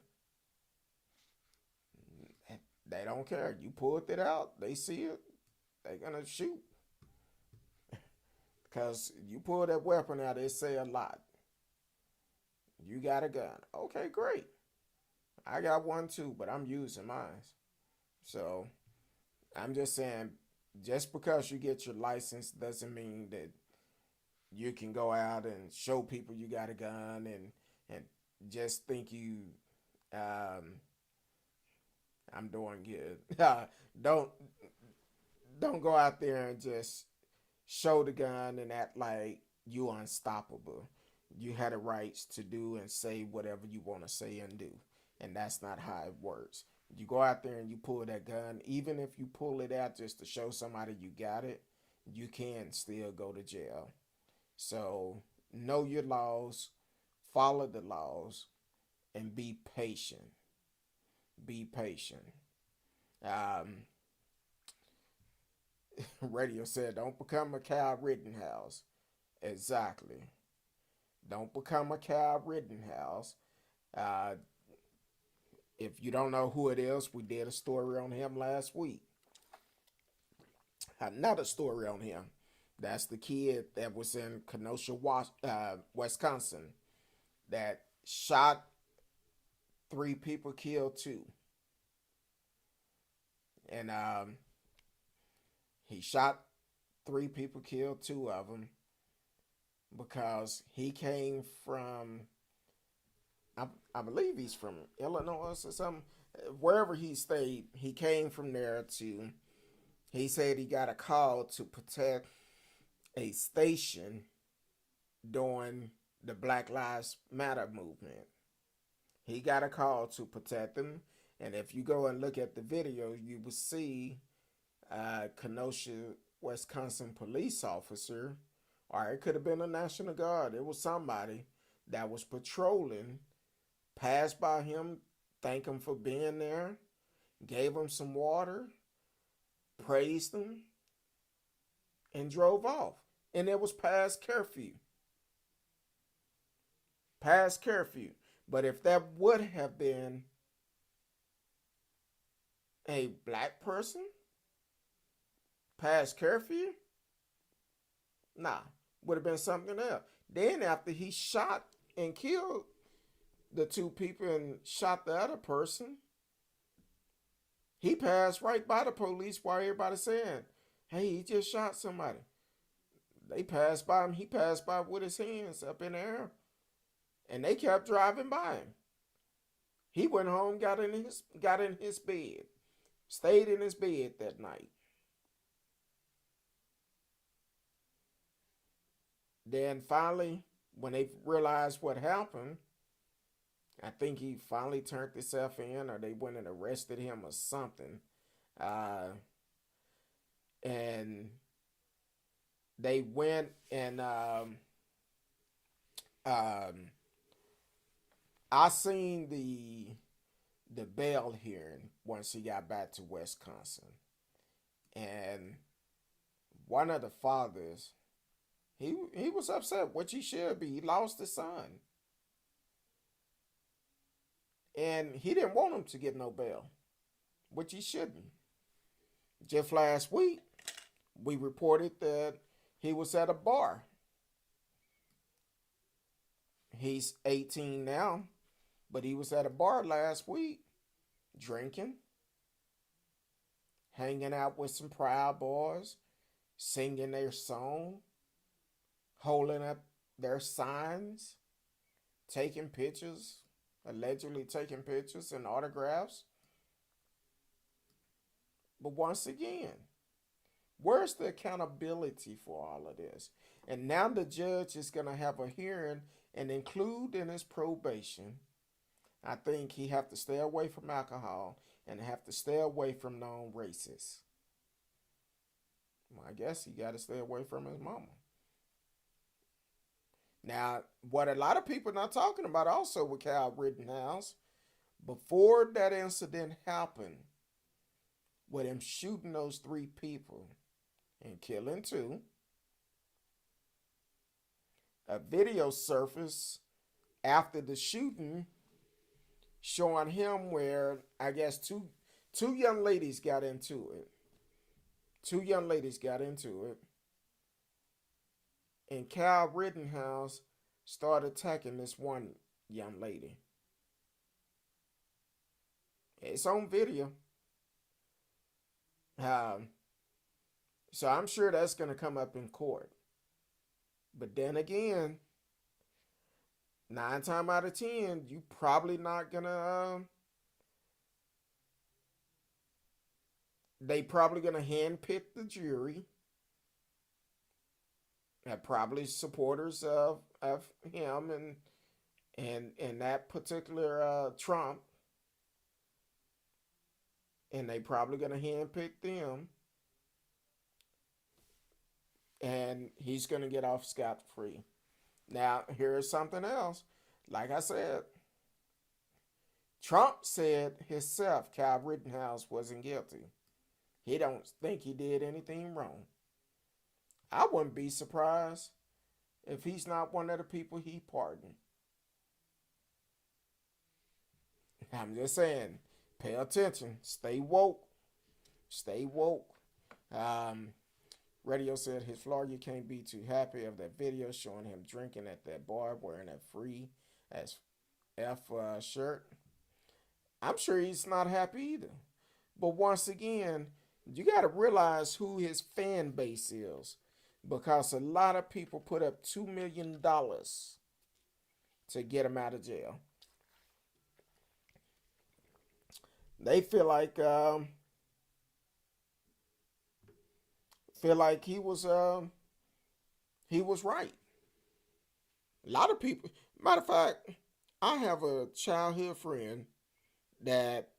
They don't care. You pulled it out, they see it, they're gonna shoot. Because you pull that weapon out, they say a lot. You got a gun. Okay, great. I got one too, but I'm using mine. So I'm just saying, just because you get your license doesn't mean that you can go out and show people you got a gun and just think you um, I'm doing good. don't don't go out there and just show the gun and act like you unstoppable. You had the rights to do and say whatever you want to say and do. And that's not how it works. You go out there and you pull that gun, even if you pull it out just to show somebody you got it, you can still go to jail. So know your laws, follow the laws, and be patient. Be patient. Um, Radio said, don't become a Kyle Rittenhouse. Exactly. Don't become a Kyle Rittenhouse. Uh, if you don't know who it is, we did a story on him last week. Another story on him. That's the kid that was in Kenosha, Wisconsin, that shot three people, killed two. And he shot three people, killed two of them because he came from, I, I believe he's from Illinois or something. wherever he stayed, he came from there to, he said he got a call to protect a station during the Black Lives Matter movement. He got a call to protect them. And if you go and look at the video, you will see Kenosha, Wisconsin police officer, or it could have been a National Guard. It was somebody that was patrolling, passed by him, thanked him for being there, gave him some water, praised him, and drove off. And it was past curfew. Past curfew. But if that would have been a black person, past curfew, nah, would have been something else. Then after he shot and killed the two people and shot the other person, he passed right by the police while everybody saying, hey, he just shot somebody. They passed by him. He passed by with his hands up in the air. And they kept driving by him. He went home, got in his bed, stayed in his bed that night. Then finally, when they realized what happened, I think he finally turned himself in, or they went and arrested him or something. And they went and I seen the bail hearing once he got back to Wisconsin, and one of the fathers, he was upset, which he should be. He lost his son, and he didn't want him to get no bail, which he shouldn't. Just last week, we reported that he was at a bar. He's 18 now, but he was at a bar last week, drinking, hanging out with some Proud Boys, singing their song, holding up their signs, taking pictures, allegedly taking pictures and autographs. But once again, where's the accountability for all of this? And now the judge is going to have a hearing and include in his probation, I think he have to stay away from alcohol and have to stay away from known racists. Well, I guess he got to stay away from his mama. Now, what a lot of people are not talking about also with Kyle Rittenhouse, before that incident happened, with him shooting those 3 people and killing 2, a video surfaced after the shooting showing him where I guess two young ladies got into it. 2 young ladies got into it. And Kyle Rittenhouse started attacking this one young lady. It's on video. So I'm sure that's going to come up in court. But then again, 9 times out of 10, you probably not gonna. They probably gonna handpick the jury. Probably supporters of him and that particular Trump, and they probably gonna handpick them, and he's gonna get off scot-free. Now, here's something else. Like I said, Trump said himself Kyle Rittenhouse wasn't guilty. He don't think he did anything wrong. I wouldn't be surprised if he's not one of the people he pardoned. I'm just saying, pay attention. Stay woke. Stay woke. Radio said his lawyer can't be too happy of that video showing him drinking at that bar wearing a free as F shirt. I'm sure he's not happy either. But once again, you got to realize who his fan base is, because a lot of people put up $2 million to get him out of jail. They feel like he was right. A lot of people. Matter of fact, I have a childhood friend that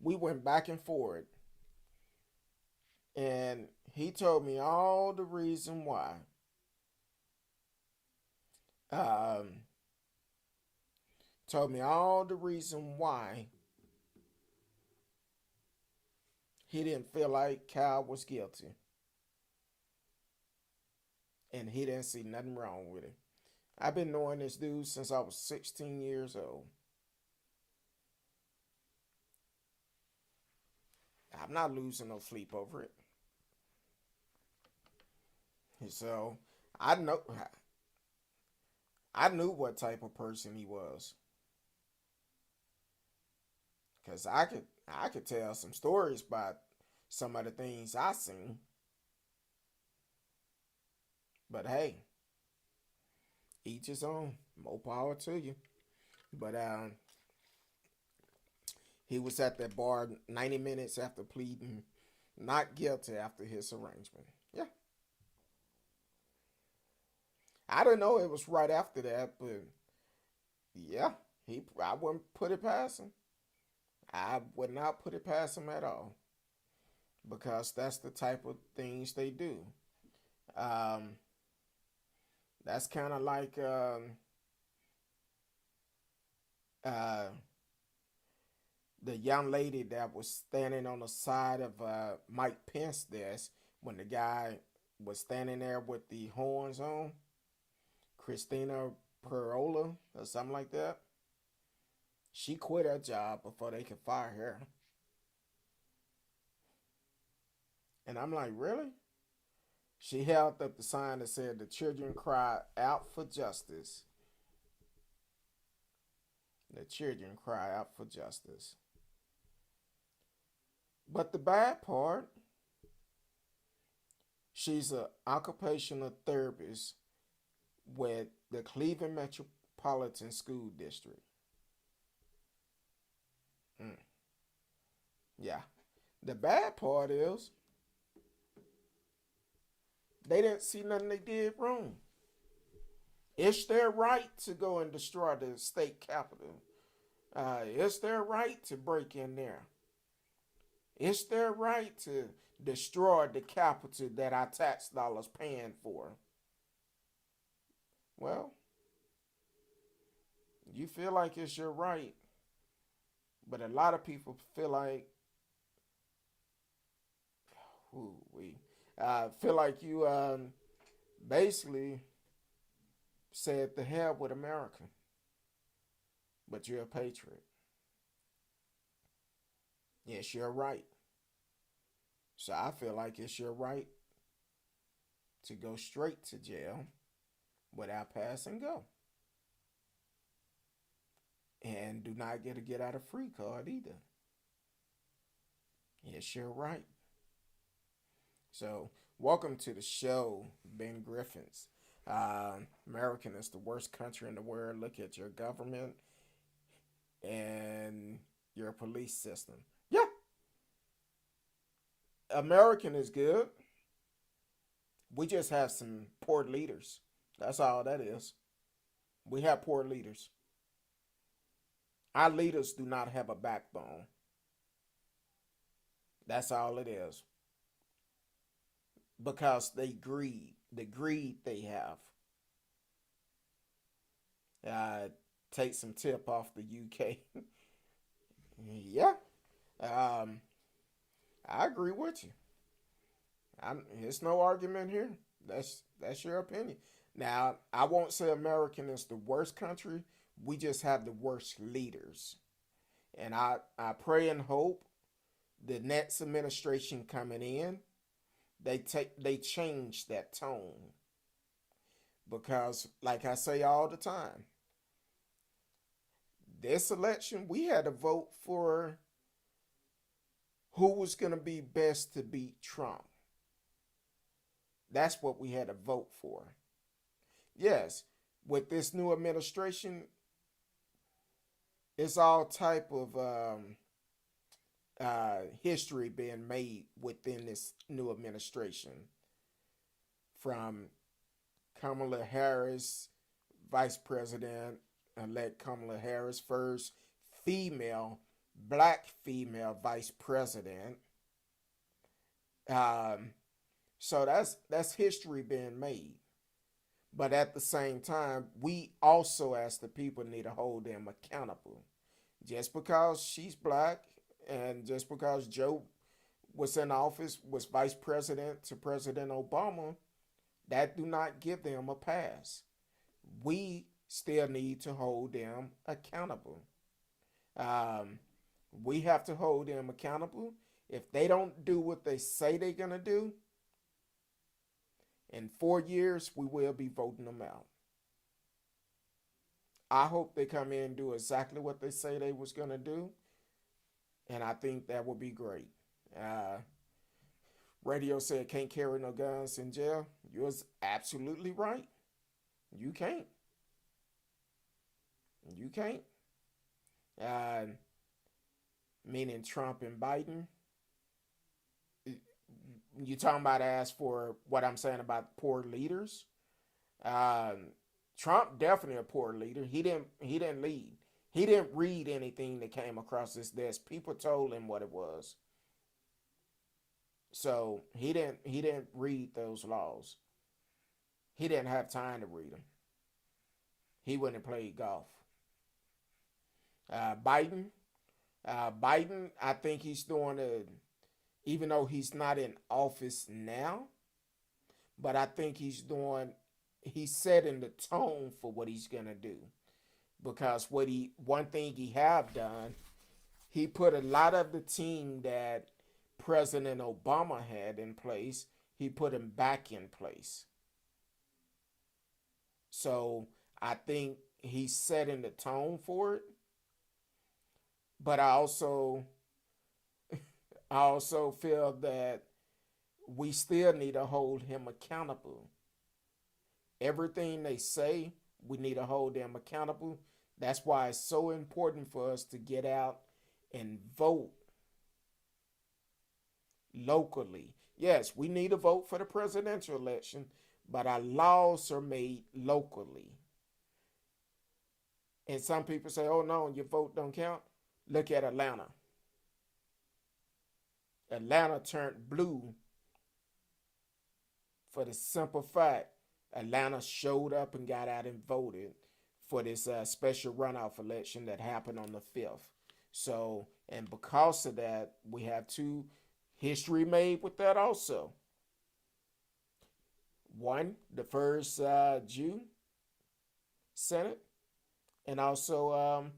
we went back and forth, and he told me all the reason why. Um, Told me all the reason why he didn't feel like Kyle was guilty, and he didn't see nothing wrong with it. I've been knowing this dude since I was 16 years old. I'm not losing no sleep over it. So I know I knew what type of person he was, cause I could tell some stories about some of the things I seen. But hey, each his own. More power to you. But he was at that bar 90 minutes after pleading not guilty after his arraignment. Yeah, I didn't know it was right after that, but yeah, I wouldn't put it past him. I would not put it past him at all because that's the type of things they do. Um, that's kind of like uh, the young lady that was standing on the side of Mike Pence's desk when the guy was standing there with the horns on, Christina Perola or something like that. She quit her job before they could fire her. And I'm like, really? She held up the sign that said, "The children cry out for justice." The children cry out for justice. But the bad part, she's an occupational therapist with the Cleveland Metropolitan School District. Mm, yeah. The bad part is they didn't see nothing they did wrong. It's their right to go and destroy the state capitol. It's their right to break in there. It's their right to destroy the capital that our tax dollars paying for. Well, you feel like it's your right, but a lot of people feel like, ooh, we feel like you basically said the hell with America, but you're a patriot. Yes, you're right. So I feel like it's your right to go straight to jail without passing go. And do not get a get out of free card either. Yes, you're right. So, welcome to the show, Ben Griffins. American is the worst country in the world. Look at your government and your police system. Yeah, American is good. We just have some poor leaders. That's all that is. We have poor leaders. Our leaders do not have a backbone. That's all it is. Because they greed. The greed they have. Uh, Take some tip off the UK. Yeah. Um, I agree with you. It's no argument here. That's your opinion. Now, I won't say American is the worst country. We just have the worst leaders. And I pray and hope the next administration coming in, they change that tone. Because like I say all the time, this election we had to vote for who was going to be best to beat Trump. That's what we had to vote for. Yes, with this new administration, it's all type of history being made within this new administration, from Kamala Harris, Vice President elect Kamala Harris, first female, black female Vice President. Um, so that's history being made. But at the same time, we also, as the people, need to hold them accountable. Just because she's black and just because Joe was in office, was vice president to President Obama, that do not give them a pass. We still need to hold them accountable. Um, we have to hold them accountable. If they don't do what they say they're going to do, in 4 years, we will be voting them out. I hope they come in and do exactly what they say they was going to do, and I think that would be great. Uh, Radio said can't carry no guns in jail. You're absolutely right. You can't. You can't. Uh, Meaning Trump and Biden. You talking about as for what I'm saying about poor leaders? Trump definitely a poor leader. He didn't lead. He didn't read anything that came across his desk. People told him what it was. So he didn't read those laws. He didn't have time to read them. He wouldn't have played golf. Biden, Biden, I think he's doing even though he's not in office now, but I think he's setting the tone for what he's gonna do. Because one thing he have done, he put a lot of the team that President Obama had in place, he put him back in place. So I think he's setting the tone for it. But I also feel that we still need to hold him accountable. Everything they say, we need to hold them accountable. That's why it's so important for us to get out and vote locally. Yes, we need to vote for the presidential election, but our laws are made locally. And some people say, oh no, your vote don't count. Look at Atlanta. Atlanta turned blue for the simple fact Atlanta showed up and got out and voted for this special runoff election that happened on the 5th. So, and because of that, we have two history made with that also. One, the first Jew Senate, and also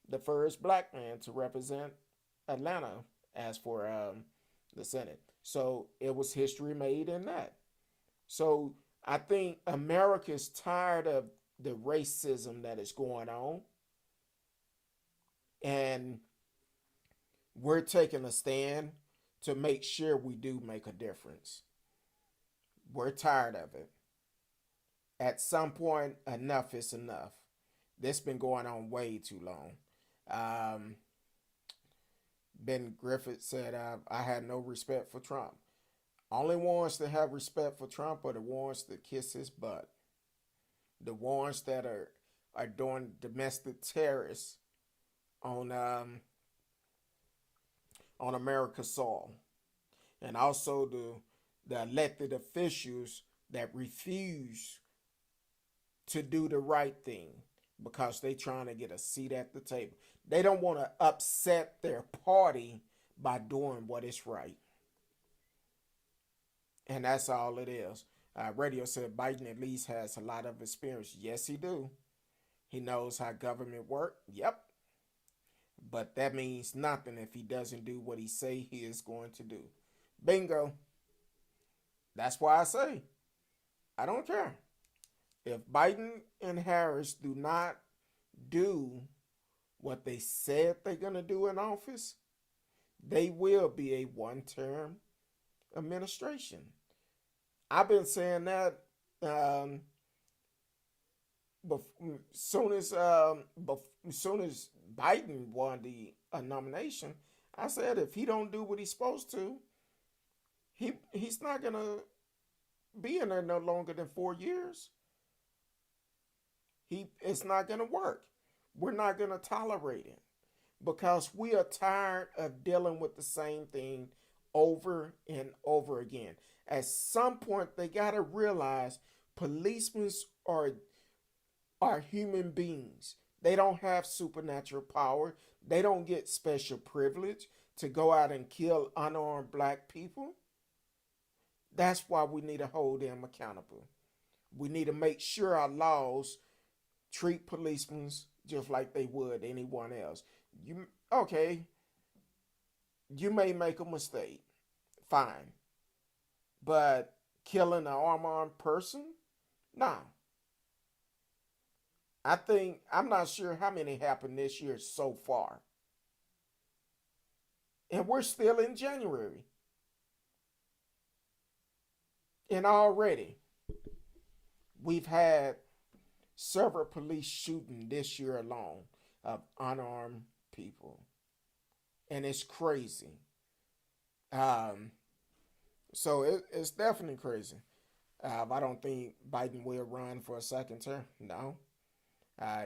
the first black man to represent Atlanta as for the Senate. So it was history made in that. So I think America's tired of the racism that is going on, and we're taking a stand to make sure we do make a difference. We're tired of it. At some point, enough is enough. This has been going on way too long. Um, Ben Griffith said, I had no respect for Trump. Only ones that have respect for Trump are the ones that kiss his butt. The ones that are doing domestic terrorists on America's soil. And also the elected officials that refuse to do the right thing because they trying to get a seat at the table. They don't want to upset their party by doing what is right. And that's all it is. Radio said Biden at least has a lot of experience. Yes, he do. He knows how government work. Yep. But that means nothing if he doesn't do what he say he is going to do. Bingo. That's why I say I don't care. If Biden and Harris do not do what they said they're going to do in office, they will be a one-term administration. I've been saying that soon as Biden won the nomination, I said if he don't do what he's supposed to, he's not gonna be in there no longer than 4 years. It's not gonna work. We're not gonna tolerate it because we are tired of dealing with the same thing over and over again. At some point, they gotta realize policemen are are human beings. They don't have supernatural power. They don't get special privilege to go out and kill unarmed black people. That's why we need to hold them accountable. We need to make sure our laws treat policemen just like they would anyone else. You okay, you may make a mistake. Fine. But killing an unarmed person? Nah. I'm not sure how many happened this year so far. And we're still in January. And already we've had several police shootings this year alone of unarmed people. And it's crazy. Um, it's definitely crazy. I don't think Biden will run for a second term. No.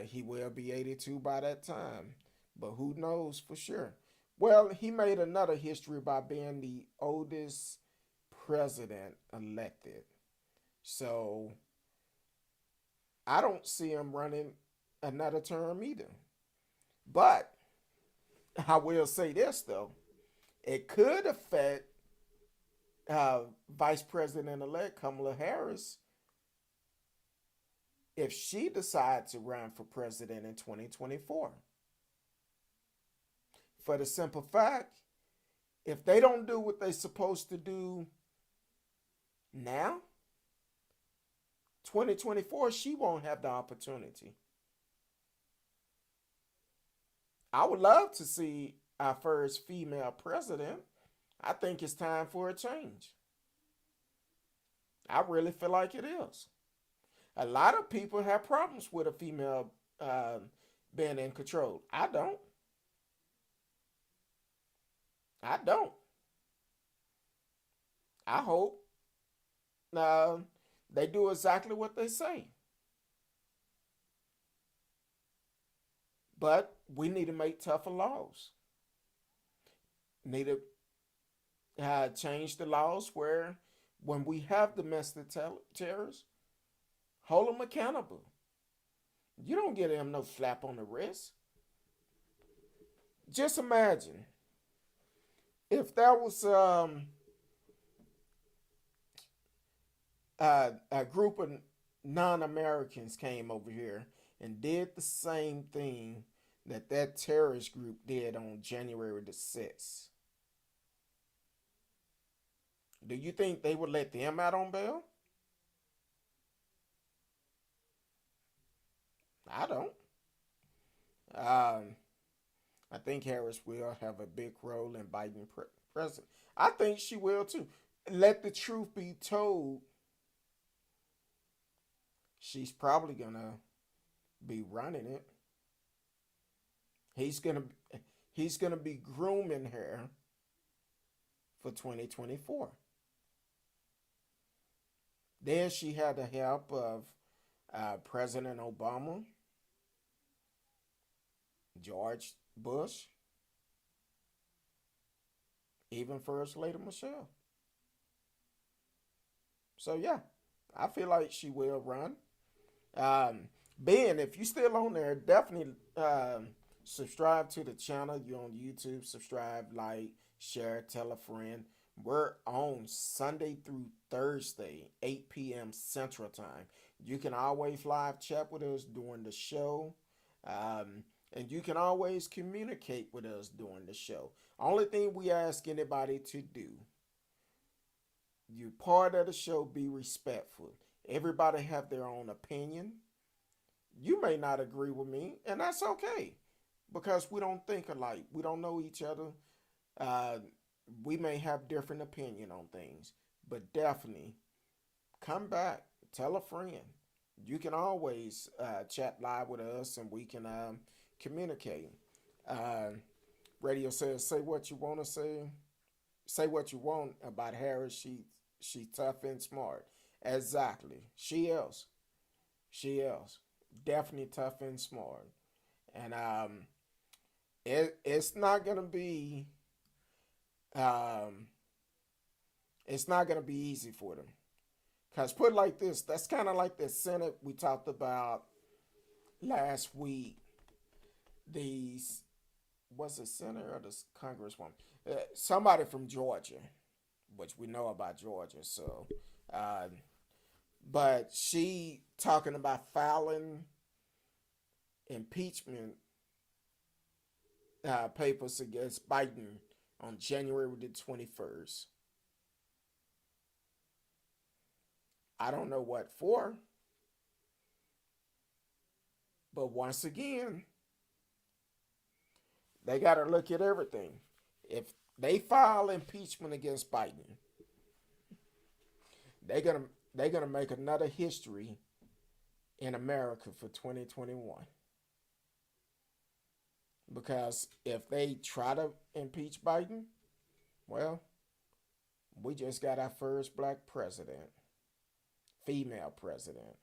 He will be 82 by that time. But who knows for sure? Well, he made another history by being the oldest president elected. So I don't see him running another term either. But I will say this, though. It could affect Vice President elect Kamala Harris if she decides to run for president in 2024. For the simple fact, if they don't do what they're supposed to do now, 2024, she won't have the opportunity. I would love to see our first female president. I think it's time for a change. I really feel like it is. A lot of people have problems with a female being in control. I don't. I don't. I hope uh, they do exactly what they say. But we need to make tougher laws. Need to change the laws where when we have domestic terrorists, hold them accountable. You don't get them no slap on the wrist. Just imagine if there was a group of non-Americans came over here and did the same thing that terrorist group did on January the 6th. Do you think they would let them out on bail? I don't. Um, I think Harris will have a big role in Biden president. I think she will too. Let the truth be told, she's probably gonna be running it. He's gonna he's gonna be grooming her for 2024. Then she had the help of President Obama, George Bush, even First Lady Michelle. So yeah, I feel like she will run. Ben, if you still on there, definitely subscribe to the channel. You on YouTube, subscribe, like, share, tell a friend. We're on Sunday through Thursday, 8 p.m. Central Time. You can always live chat with us during the show. And you can always communicate with us during the show. Only thing we ask anybody to do, you part of the show, be respectful. Everybody have their own opinion. You may not agree with me, and that's okay, because we don't think alike. We don't know each other. We may have different opinion on things, but definitely come back, tell a friend. You can always chat live with us, and we can communicate. Uh, Radio says, say what you want to say. Say what you want about Harris. She tough and smart. Exactly. She is. She is. Definitely tough and smart. And it's not gonna be um, it's not gonna be easy for them. Cause put it like this, that's kind of like the Senate we talked about last week. These was the senator or the congresswoman, somebody from Georgia, which we know about Georgia. So, uh, but she talking about filing impeachment papers against Biden on January the 21st. I don't know what for, but once again, they got to look at everything. If they file impeachment against Biden, they're gonna they're gonna make another history in America for 2021. Because if they try to impeach Biden, well, we just got our first black president, female president.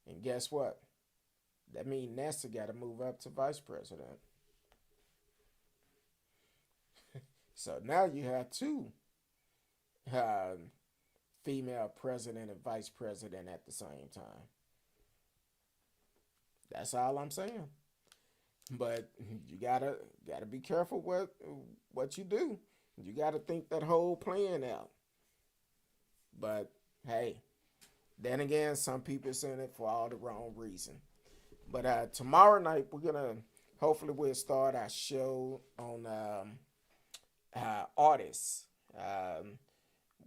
And guess what? That means Nessa got to move up to vice president. So now you have two uh, female president and vice president at the same time. That's all I'm saying. But you gotta be careful what you do. You gotta think that whole plan out. But hey, then again, some people send it for all the wrong reason. But tomorrow night we're gonna hopefully we'll start our show on artists.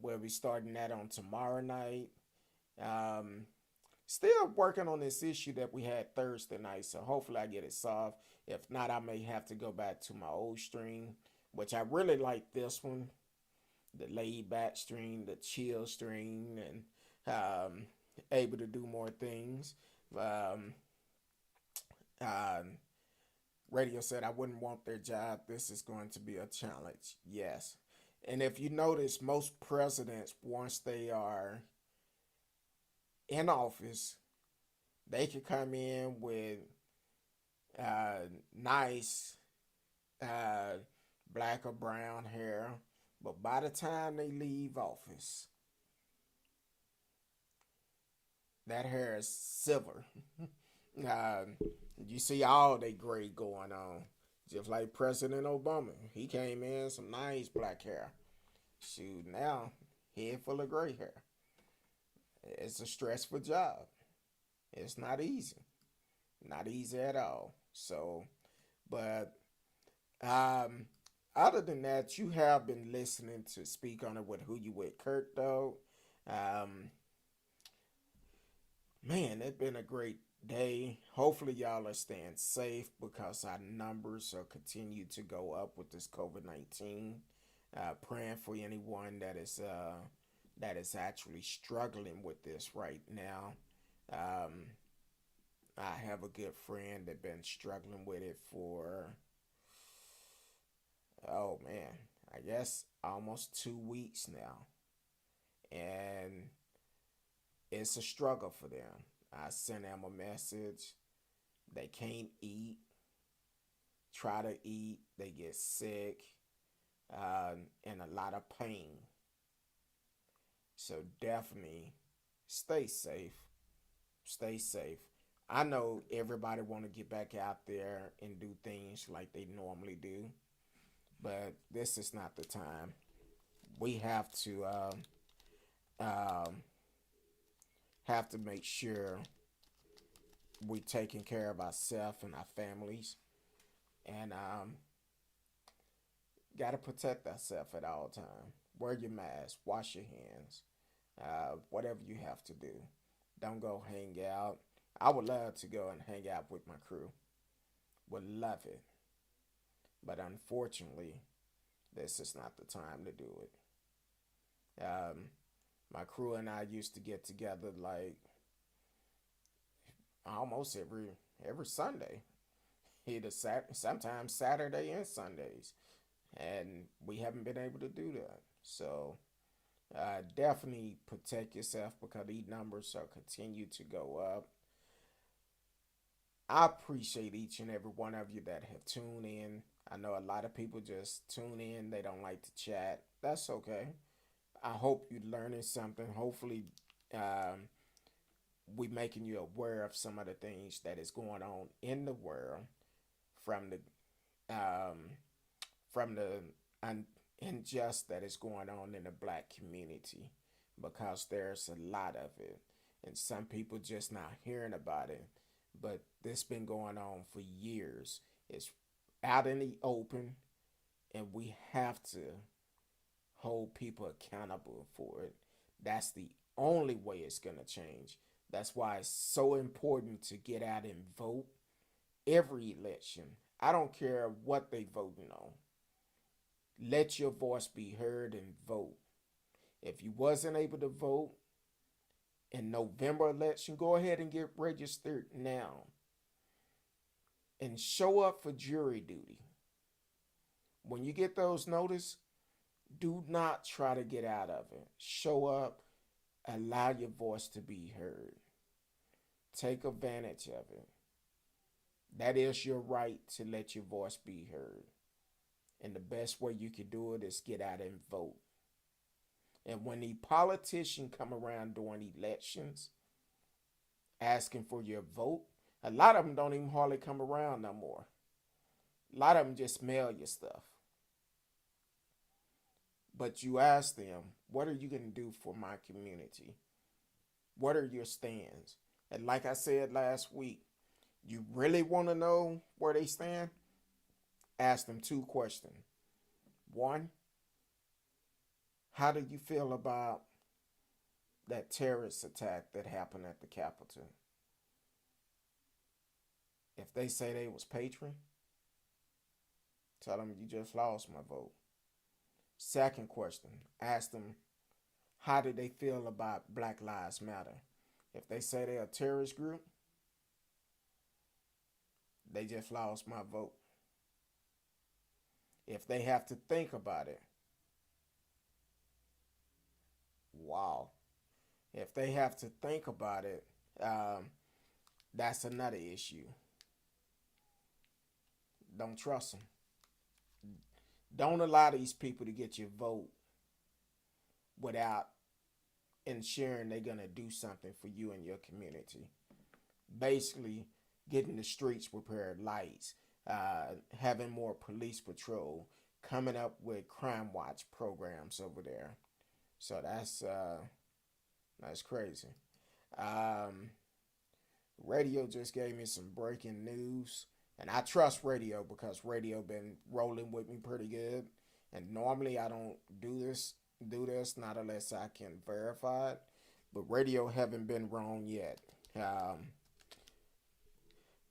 We'll be starting that on tomorrow night. Um, Still working on this issue that we had Thursday night, so hopefully I get it solved. If not, I may have to go back to my old stream, which I really like this one, the laid back stream, the chill stream, and able to do more things. Um, Radio said I wouldn't want their job. This is going to be a challenge. Yes. And if you notice, most presidents, once they are in office, they can come in with nice uh, black or brown hair, but by the time they leave office, that hair is silver. uh, you see all they gray going on, just like President Obama. He came in some nice black hair. Shoot, now head full of gray hair. It's a stressful job. It's not easy. Not easy at all. So, but um, other than that, you have been listening to Speak On It with Who You With Kurt, though. Um, Man, it's been a great day. Hopefully, y'all are staying safe because our numbers are continue to go up with this COVID-19. Praying for anyone that is actually struggling with this right now. Um, I have a good friend that been struggling with it for, oh man, I guess almost 2 weeks now, and it's a struggle for them. I send them a message. They can't eat. Try to eat. They get sick, and a lot of pain. So definitely stay safe. Stay safe. I know everybody want to get back out there and do things like they normally do, but this is not the time. We um, have to make sure we taking care of ourselves and our families, and gotta protect ourselves at all times. Wear your mask, wash your hands, whatever you have to do. Don't go hang out. I would love to go and hang out with my crew. Would love it, but unfortunately, this is not the time to do it. My crew and I used to get together like almost every Sunday. Either sometimes Saturday and Sundays, and we haven't been able to do that. So definitely protect yourself because these numbers are continue to go up. I appreciate each and every one of you that have tuned in. I know a lot of people just tune in, they don't like to chat. That's okay. I hope you're learning something. Hopefully, um, we making you aware of some of the things that is going on in the world from the from the un- unjust that is going on in the black community, because there's a lot of it and some people just not hearing about it, but this been going on for years. It's out in the open, and we have to hold people accountable for it. That's the only way it's going to change. That's why it's so important to get out and vote every election. I don't care what they voting on. Let your voice be heard and vote. If you wasn't able to vote in November election, go ahead and get registered now and show up for jury duty. When you get those notice, do not try to get out of it. Show up, allow your voice to be heard. Take advantage of it. That is your right to let your voice be heard. And the best way you can do it is get out and vote. And when the politicians come around during elections asking for your vote, a lot of them don't even hardly come around no more. A lot of them just mail you stuff. But you ask them, what are you going to do for my community? What are your stands? And like I said last week, you really want to know where they stand? Ask them two questions. One, how do you feel about that terrorist attack that happened at the Capitol? If they say they was patron, tell them you just lost my vote. Second question, ask them, how do they feel about Black Lives Matter? If they say they're a terrorist group, they just lost my vote. If they have to think about it, wow. If they have to think about it, that's another issue. Don't trust them. Don't allow these people to get your vote without ensuring they're going to do something for you and your community. Basically, getting the streets repaired, lights, having more police patrol, coming up with crime watch programs over there. So that's crazy. Um, Radio just gave me some breaking news, and I trust radio because radio been rolling with me pretty good. And normally I don't do this not unless I can verify it. But radio haven't been wrong yet. Um,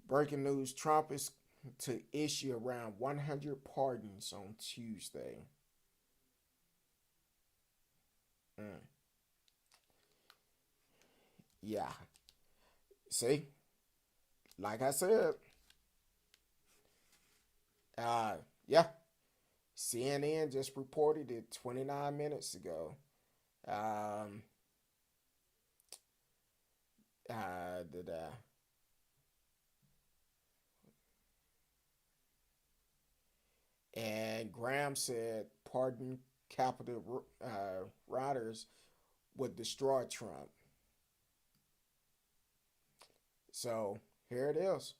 Breaking news: Trump is to issue around 100 pardons on Tuesday. Mm, yeah. See, like I said, uh, yeah. CNN just reported it 29 minutes ago. Um, did And Graham said pardon Capitol rioters would destroy Trump. So here it is.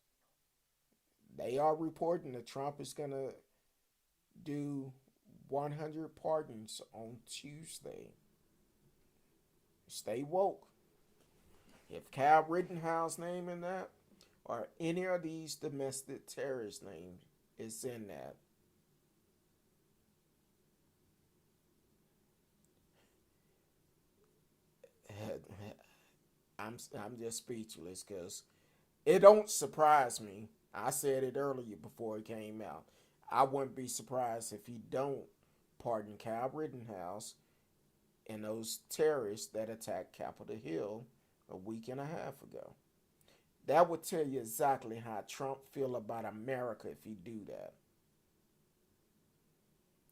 They are reporting that Trump is going to do 100 pardons on Tuesday. Stay woke. If Cal Rittenhouse name in that, or any of these domestic terrorist names is in that, I'm just speechless because it don't surprise me. I said it earlier before it came out. I wouldn't be surprised if he don't pardon Cal Rittenhouse and those terrorists that attacked Capitol Hill a week and a half ago. That would tell you exactly how Trump feel about America if he do that.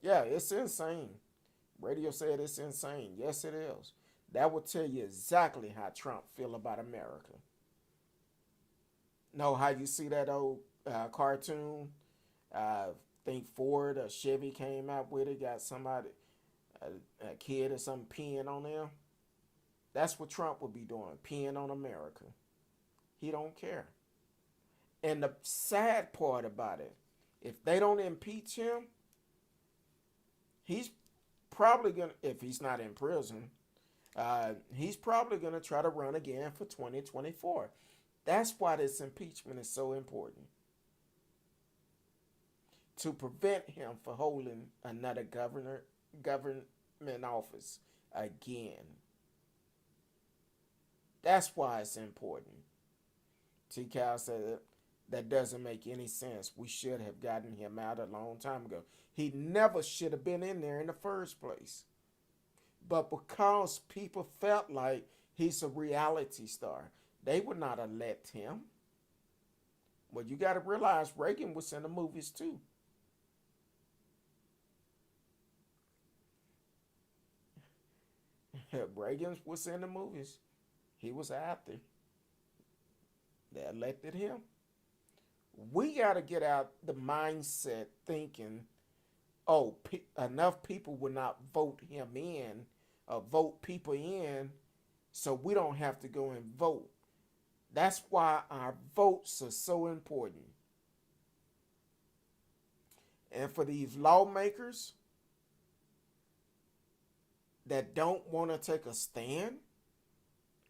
Yeah, it's insane. Radio said it's insane. Yes, it is. That would tell you exactly how Trump feel about America. Know how you see that old cartoon? I think Ford or Chevy came out with it. Got somebody, a kid or something peeing on there. That's what Trump would be doing, peeing on America. He don't care. And the sad part about it, if they don't impeach him, he's probably gonna, if he's not in prison, he's probably gonna try to run again for 2024. That's why this impeachment is so important. To prevent him from holding another government office again. That's why it's important. T. Cal said that doesn't make any sense. We should have gotten him out a long time ago. He never should have been in there in the first place. But because people felt like he's a reality star, they would not elect him. Well, you got to realize Reagan was in the movies too. Reagan was in the movies. He was an actor. They elected him. We got to get out the mindset thinking, oh, enough people will not vote him in or vote people in, so we don't have to go and vote. That's why our votes are so important. And for these lawmakers that don't want to take a stand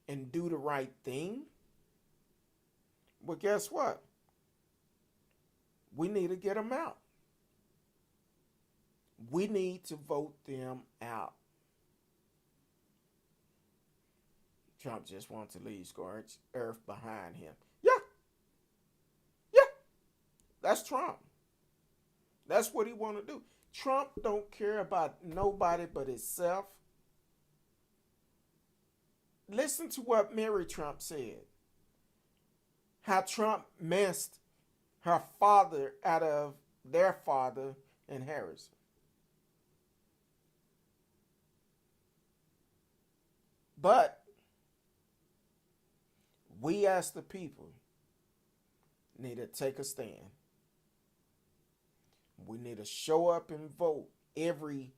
and do the right thing, well, guess what? We need to get them out. We need to vote them out. Trump just wants to leave scorched earth behind him. Yeah. Yeah. That's Trump. That's what he want to do. Trump don't care about nobody but himself. Listen to what Mary Trump said. How Trump messed her father out of their father in Harrison. But we as the people need to take a stand. We need to show up and vote every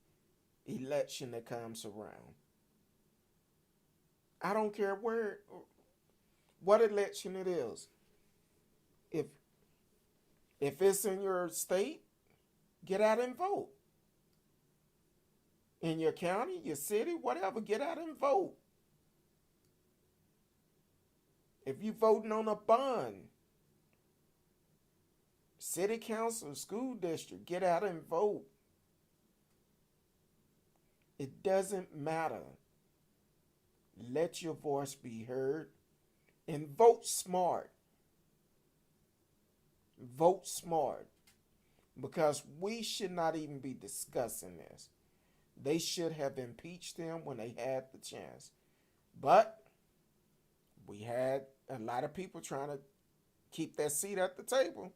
election that comes around. I don't care what election it is. If it's in your state, get out and vote. In your county, your city, whatever, get out and vote. If you're voting on a bond, city council, school district, get out and vote. It doesn't matter. Let your voice be heard and vote smart. Vote smart, because we should not even be discussing this. They should have impeached him when they had the chance. But we had a lot of people trying to keep that seat at the table.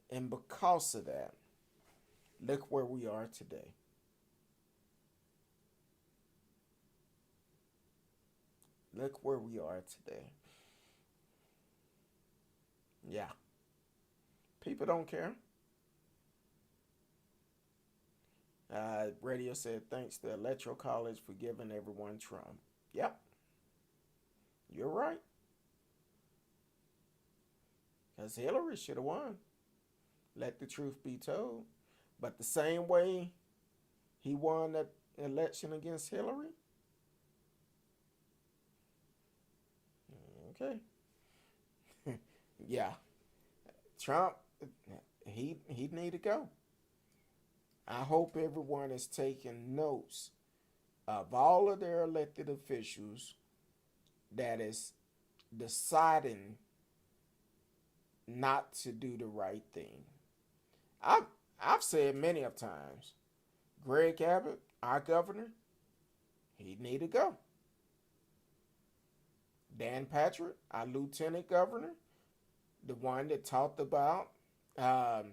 And because of that, look where we are today. Look where we are today. Yeah. People don't care. Radio said, thanks to Electoral College for giving everyone Trump. Yep. You're right. Because Hillary should have won. Let the truth be told. But the same way he won that election against Hillary. Okay. Yeah. Trump, he need to go. I hope everyone is taking notes of all of their elected officials that is deciding not to do the right thing. I've said many of times, Greg Abbott, our governor, he need to go. Dan Patrick, our lieutenant governor, the one that talked about um,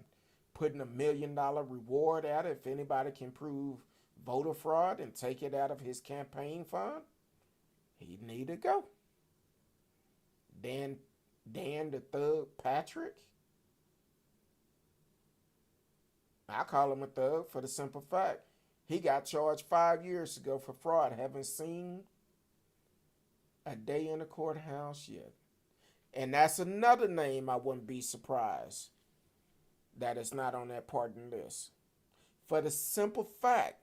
putting $1 million reward out if anybody can prove voter fraud and take it out of his campaign fund, he need to go. Dan the Thug Patrick, I call him a thug for the simple fact he got charged 5 years ago for fraud. Haven't seen a day in the courthouse yet. And that's another name I wouldn't be surprised that is not on that pardon list. For the simple fact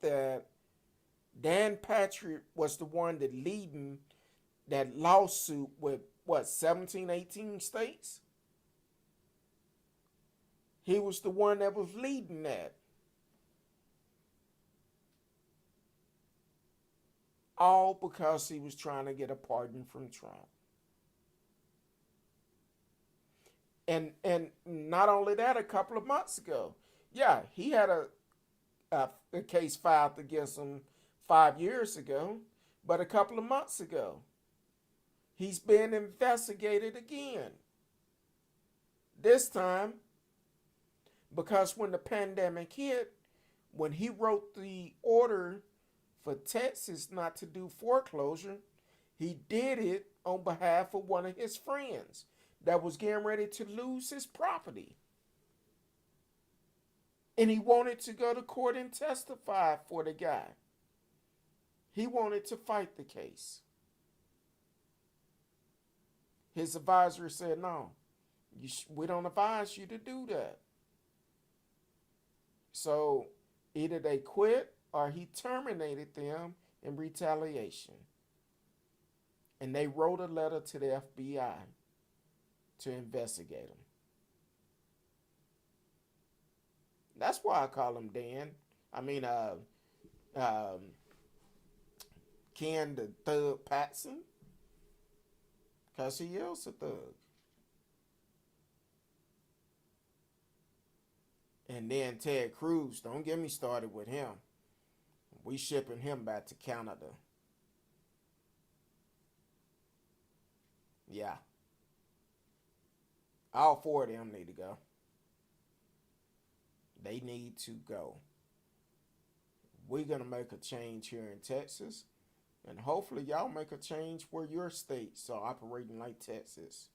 that Dan Patrick was the one that leading that lawsuit with what, 17, 18 states? He was the one that was leading that. All because he was trying to get a pardon from Trump. And not only that, a couple of months ago, yeah, he had a case filed against him 5 years ago, but a couple of months ago, he's being investigated again. This time, because when the pandemic hit, when he wrote the order for Texas not to do foreclosure, he did it on behalf of one of his friends that was getting ready to lose his property. And he wanted to go to court and testify for the guy. He wanted to fight the case. His advisor said, no, we don't advise you to do that. So either they quit or he terminated them in retaliation. And they wrote a letter to the FBI to investigate him. That's why I call him Dan. Ken the Thug Patson. Because he is a thug. And then Ted Cruz, don't get me started with him. We shipping him back to Canada. Yeah. All four of them need to go. They need to go. We're going to make a change here in Texas. And hopefully y'all make a change where your states are operating like Texas.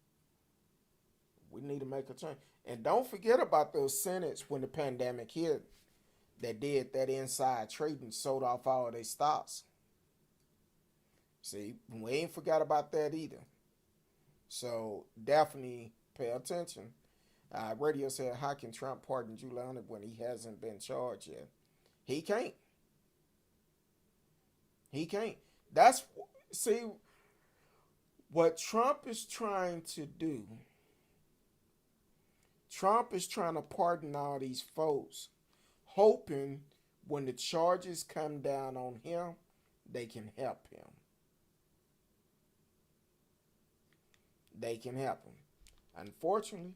We need to make a change. And don't forget about those senates when the pandemic hit that did that inside trading, sold off all their stocks. See, we ain't forgot about that either. So definitely pay attention. Radio said, how can Trump pardon Giuliani when he hasn't been charged yet? He can't. He can't. See, what Trump is trying to do, Trump is trying to pardon all these folks, hoping when the charges come down on him, they can help him. They can help him. Unfortunately,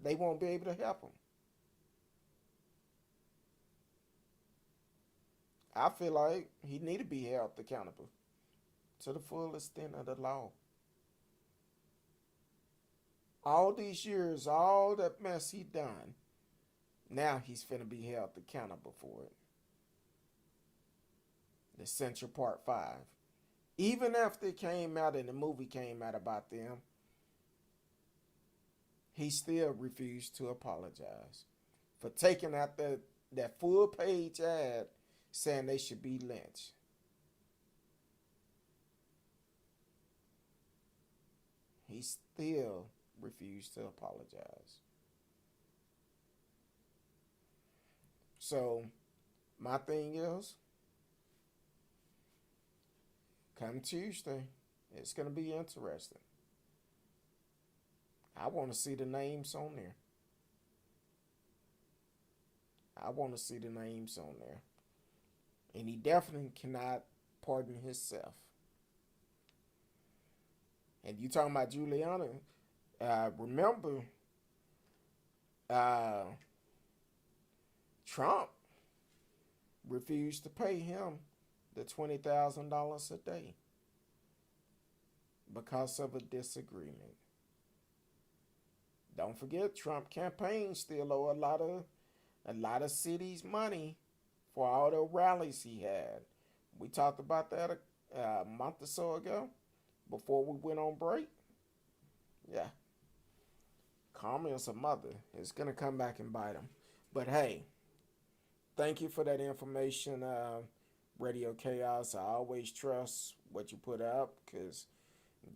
they won't be able to help him. I feel like he need to be held accountable to the full extent of the law. All these years, all that mess he done, now he's finna be held accountable for it. The Central Part 5. Even after it came out and the movie came out about them, he still refused to apologize for taking out that full page ad saying they should be lynched. He still refused to apologize. So, my thing is, come Tuesday, it's going to be interesting. I want to see the names on there. I want to see the names on there. And he definitely cannot pardon himself. And you talking about Giuliani, remember, Trump refused to pay him the $20,000 a day because of a disagreement. Don't forget, Trump campaign still owe a lot of cities money for all the rallies he had. We talked about that a month or so ago before we went on break. Yeah, karma is a mother. It's gonna come back and bite him. But hey, thank you for that information, Radio Chaos. I always trust what you put up because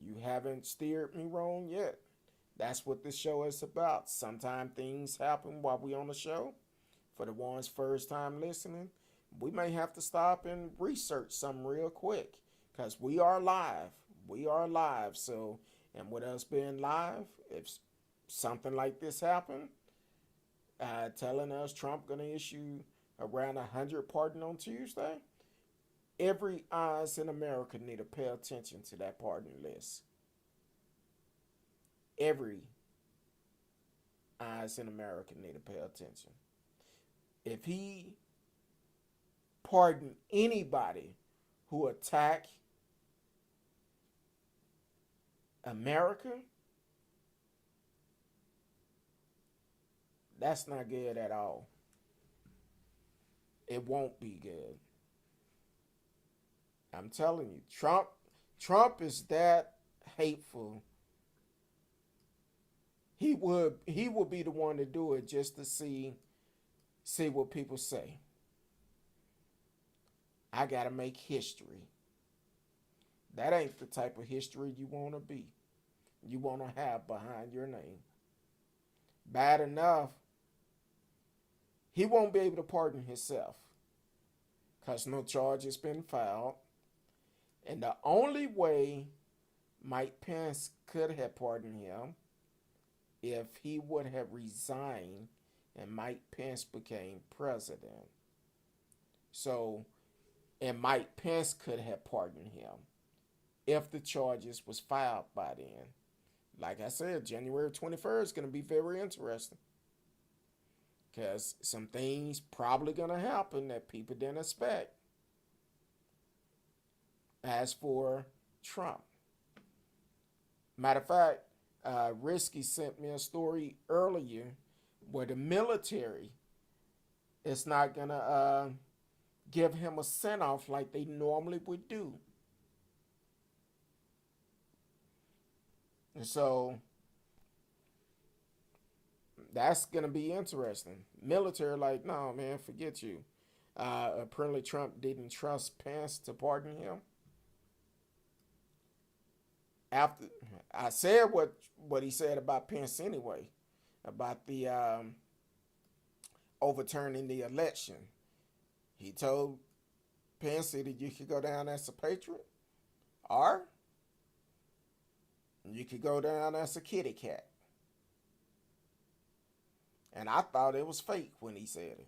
you haven't steered me wrong yet. That's what this show is about. Sometimes things happen while we on the show. For the ones first time listening, we may have to stop and research something real quick because we are live. We are live. So, and with us being live, if something like this happened, telling us Trump going to issue around 100 pardon on Tuesday, every eyes in America need to pay attention to that pardon list. Every eyes in America need to pay attention. If he pardon anybody who attack America, that's not good at all. It won't be good. I'm telling you, Trump is that hateful. He would be the one to do it just to see what people say. I gotta make history. That ain't the type of history you want to be. You want to have behind your name. Bad enough, he won't be able to pardon himself because no charge has been filed. And the only way Mike Pence could have pardoned him if he would have resigned and Mike Pence became president. So, and Mike Pence could have pardoned him if the charges was filed by then. Like I said, January 21st is going to be very interesting because some things probably going to happen that people didn't expect. As for Trump, matter of fact, Risky sent me a story earlier where the military is not going to give him a send-off like they normally would do. And so that's going to be interesting. Military like, no, man, forget you. Apparently Trump didn't trust Pence to pardon him. After I said what he said about Pence anyway, about the overturning the election. He told Pence that you could go down as a patriot or you could go down as a kitty cat. And I thought it was fake when he said it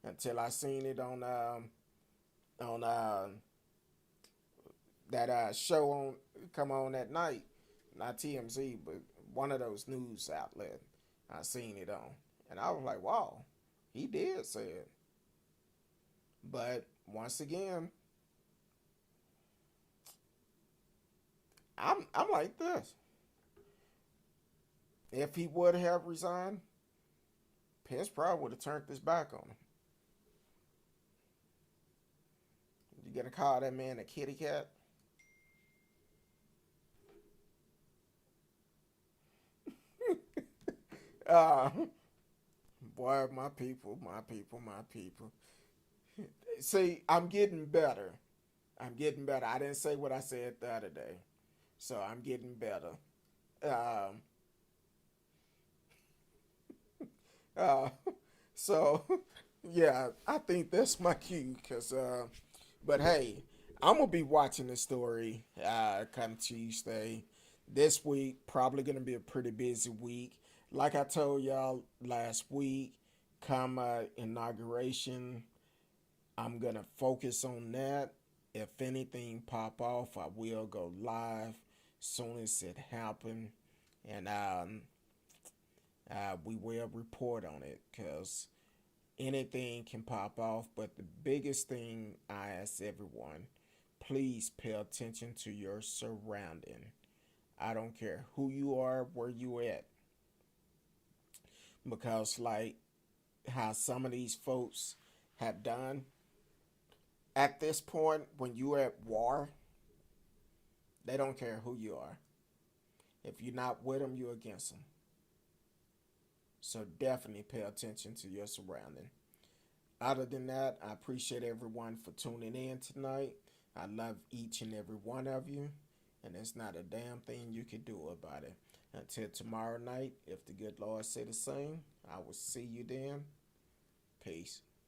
until I seen it on that show on come on at night, not TMZ, but one of those news outlets. I seen it on, and I was like, "Wow, he did say it." But once again, I'm like this. If he would have resigned, Pence probably would have turned his back on him. You gonna call that man a kitty cat? Uh, boy, my people. See, I'm getting better. I didn't say what I said the other day, so I'm getting better. Um, uh, so, yeah, I think that's my cue. But hey, I'm gonna be watching this story come Tuesday. This week probably gonna be a pretty busy week. Like I told y'all last week, come inauguration, I'm gonna focus on that. If anything pop off, I will go live soon as it happen, and we will report on it because Anything can pop off, but the biggest thing I ask everyone, please pay attention to your surrounding. I don't care who you are, where you at, because like how some of these folks have done at this point when you're at war, they don't care who you are. If you're not with them, you're against them. So definitely pay attention to your surrounding. Other than that, I appreciate everyone for tuning in tonight. I love each and every one of you, and there's not a damn thing you can do about it. Until tomorrow night, if the good Lord say the same, I will see you then. Peace.